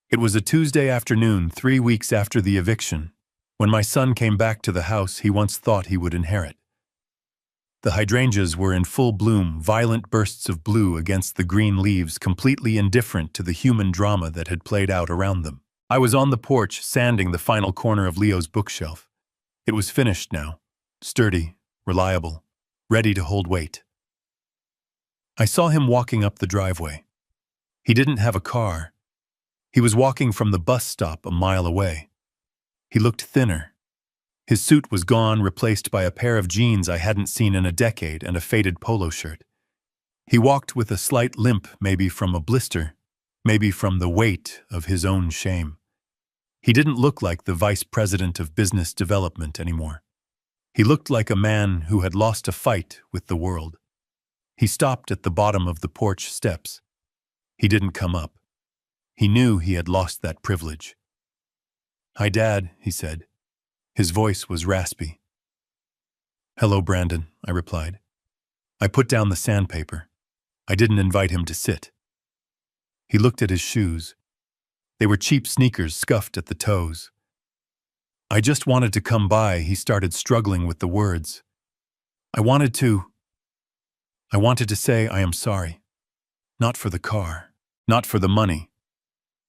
It was a Tuesday afternoon, 3 weeks after the eviction, when my son came back to the house he once thought he would inherit. The hydrangeas were in full bloom, violent bursts of blue against the green leaves, completely indifferent to the human drama that had played out around them. I was on the porch, sanding the final corner of Leo's bookshelf. It was finished now, sturdy, reliable, ready to hold weight. I saw him walking up the driveway. He didn't have a car. He was walking from the bus stop a mile away. He looked thinner. His suit was gone, replaced by a pair of jeans I hadn't seen in a decade and a faded polo shirt. He walked with a slight limp, maybe from a blister, maybe from the weight of his own shame. He didn't look like the vice president of business development anymore. He looked like a man who had lost a fight with the world. He stopped at the bottom of the porch steps. He didn't come up. He knew he had lost that privilege. "Hi, Dad," he said. His voice was raspy. "Hello, Brandon," I replied. I put down the sandpaper. I didn't invite him to sit. He looked at his shoes. They were cheap sneakers, scuffed at the toes. "I just wanted to come by," he started, struggling with the words. I wanted to say I am sorry. Not for the car, not for the money,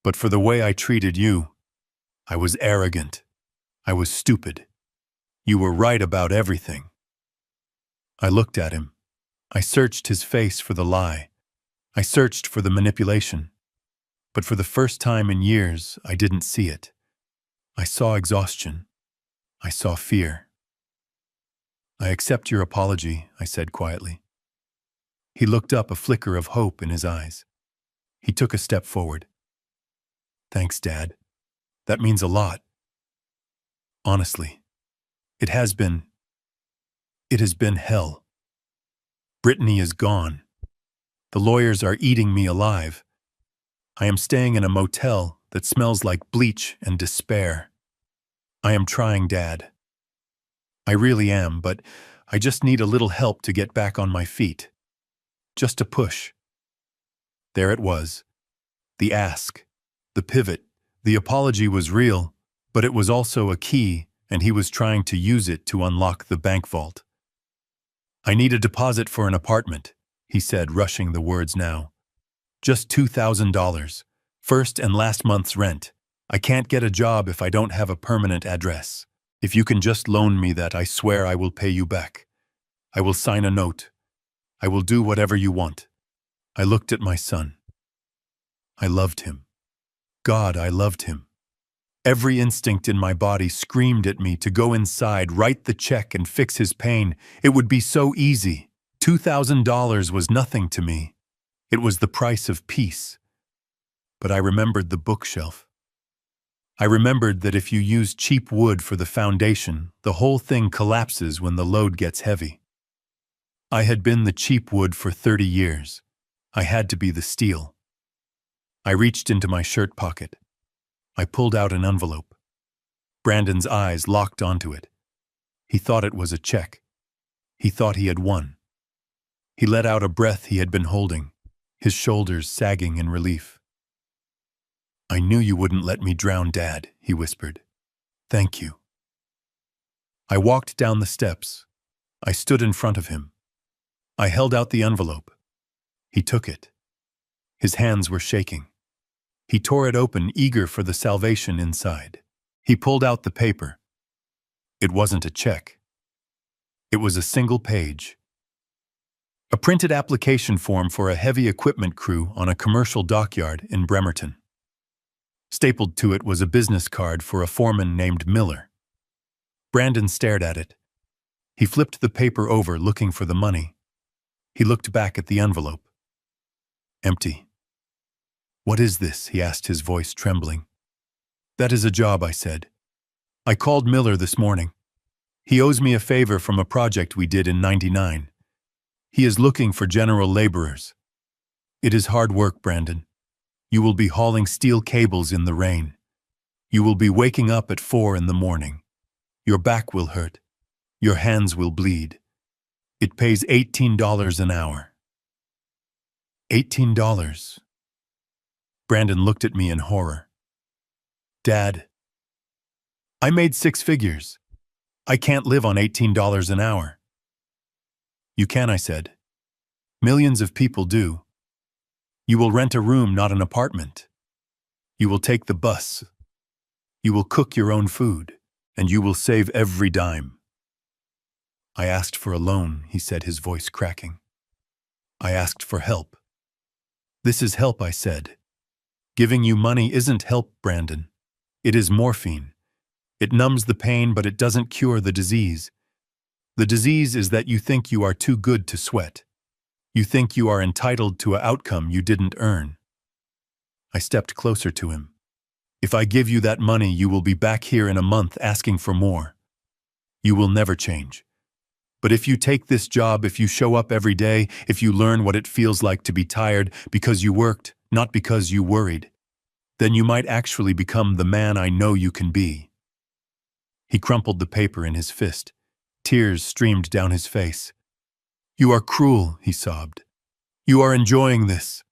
but for the way I treated you. I was arrogant. I was stupid. You were right about everything." I looked at him. I searched his face for the lie. I searched for the manipulation. But for the first time in years, I didn't see it. I saw exhaustion. I saw fear. "I accept your apology," I said quietly. He looked up, a flicker of hope in his eyes. He took a step forward. "Thanks, Dad. That means a lot. Honestly, it has been hell. Brittany is gone. The lawyers are eating me alive. I am staying in a motel that smells like bleach and despair. I am trying, Dad. I really am, but I just need a little help to get back on my feet. Just a push." There it was. The ask, the pivot, the apology was real, but it was also a key, and he was trying to use it to unlock the bank vault. "I need a deposit for an apartment," he said, rushing the words now. "Just $2,000. First and last month's rent. I can't get a job if I don't have a permanent address. If you can just loan me that, I swear I will pay you back. I will sign a note. I will do whatever you want." I looked at my son. I loved him. God, I loved him. Every instinct in my body screamed at me to go inside, write the check, and fix his pain. It would be so easy. $2,000 was nothing to me. It was the price of peace. But I remembered the bookshelf. I remembered that if you use cheap wood for the foundation, the whole thing collapses when the load gets heavy. I had been the cheap wood for 30 years. I had to be the steel. I reached into my shirt pocket. I pulled out an envelope. Brandon's eyes locked onto it. He thought it was a check. He thought he had won. He let out a breath he had been holding, his shoulders sagging in relief. "I knew you wouldn't let me drown, Dad," he whispered. "Thank you." I walked down the steps. I stood in front of him. I held out the envelope. He took it. His hands were shaking. He tore it open, eager for the salvation inside. He pulled out the paper. It wasn't a check. It was a single page. A printed application form for a heavy equipment crew on a commercial dockyard in Bremerton. Stapled to it was a business card for a foreman named Miller. Brandon stared at it. He flipped the paper over, looking for the money. He looked back at the envelope. Empty. "What is this?" he asked, his voice trembling. "That is a job," I said. "I called Miller this morning. He owes me a favor from a project we did in '99. He is looking for general laborers. It is hard work, Brandon. You will be hauling steel cables in the rain. You will be waking up at 4 in the morning. Your back will hurt. Your hands will bleed. It pays $18 an hour." $18. Brandon looked at me in horror. "Dad, I made 6 figures. I can't live on $18 an hour." "You can," I said. "Millions of people do. You will rent a room, not an apartment. You will take the bus. You will cook your own food, and you will save every dime." "I asked for a loan," he said, his voice cracking. "I asked for help." "This is help," I said. "Giving you money isn't help, Brandon. It is morphine. It numbs the pain, but it doesn't cure the disease. The disease is that you think you are too good to sweat. You think you are entitled to an outcome you didn't earn." I stepped closer to him. "If I give you that money, you will be back here in a month asking for more. You will never change. But if you take this job, if you show up every day, if you learn what it feels like to be tired because you worked, not because you worried, then you might actually become the man I know you can be." He crumpled the paper in his fist. Tears streamed down his face. "You are cruel," he sobbed. "You are enjoying this.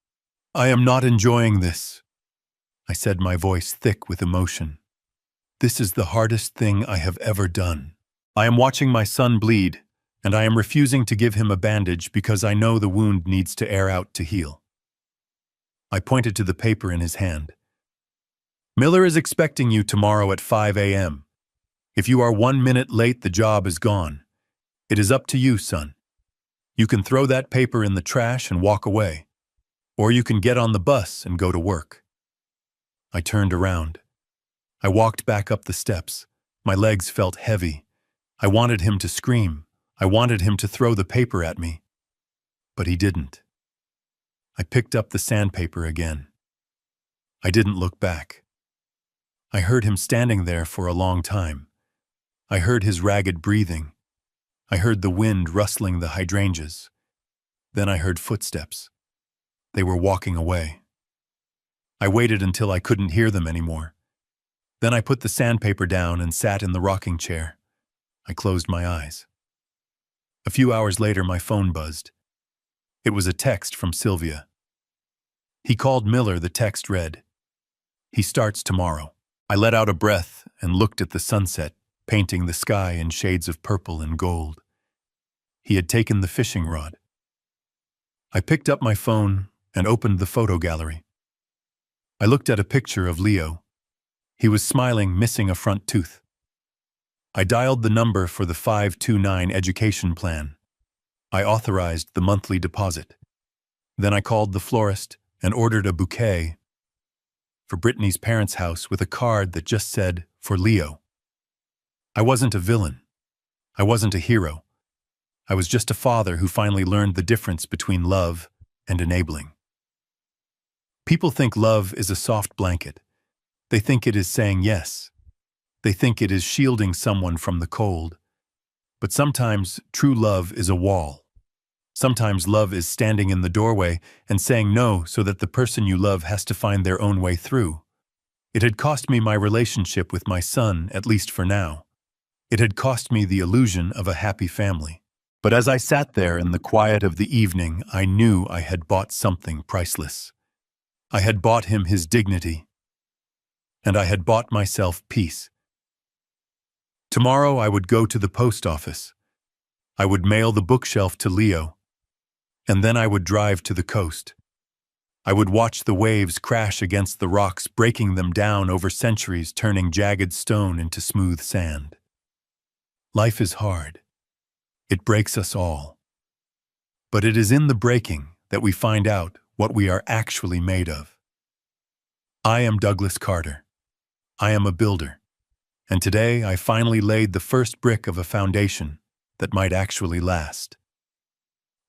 I am not enjoying this." I said, my voice thick with emotion. "This is the hardest thing I have ever done. I am watching my son bleed, and I am refusing to give him a bandage because I know the wound needs to air out to heal." I pointed to the paper in his hand. "Miller is expecting you tomorrow at 5 a.m. If you are 1 minute late, the job is gone. It is up to you, son. You can throw that paper in the trash and walk away, or you can get on the bus and go to work." I turned around. I walked back up the steps. My legs felt heavy. I wanted him to scream. I wanted him to throw the paper at me. But he didn't. I picked up the sandpaper again. I didn't look back. I heard him standing there for a long time. I heard his ragged breathing. I heard the wind rustling the hydrangeas. Then I heard footsteps. They were walking away. I waited until I couldn't hear them anymore. Then I put the sandpaper down and sat in the rocking chair. I closed my eyes. A few hours later, my phone buzzed. It was a text from Sylvia. "He called Miller," the text read. "He starts tomorrow." I let out a breath and looked at the sunset. painting the sky in shades of purple and gold. He had taken the fishing rod. I picked up my phone and opened the photo gallery. I looked at a picture of Leo. He was smiling, missing a front tooth. I dialed the number for the 529 education plan. I authorized the monthly deposit. Then I called the florist and ordered a bouquet for Brittany's parents' house with a card that just said, "For Leo." I wasn't a villain. I wasn't a hero. I was just a father who finally learned the difference between love and enabling. People think love is a soft blanket. They think it is saying yes. They think it is shielding someone from the cold. But sometimes true love is a wall. Sometimes love is standing in the doorway and saying no so that the person you love has to find their own way through. It had cost me my relationship with my son, at least for now. It had cost me the illusion of a happy family. But as I sat there in the quiet of the evening, I knew I had bought something priceless. I had bought him his dignity, and I had bought myself peace. Tomorrow I would go to the post office. I would mail the bookshelf to Leo, and then I would drive to the coast. I would watch the waves crash against the rocks, breaking them down over centuries, turning jagged stone into smooth sand. Life is hard. It breaks us all. But it is in the breaking that we find out what we are actually made of. I am Douglas Carter. I am a builder. And today I finally laid the first brick of a foundation that might actually last.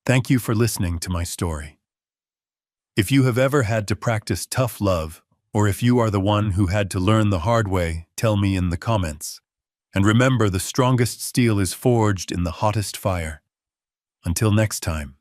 Thank you for listening to my story. If you have ever had to practice tough love, or if you are the one who had to learn the hard way, tell me in the comments. And remember, the strongest steel is forged in the hottest fire. Until next time.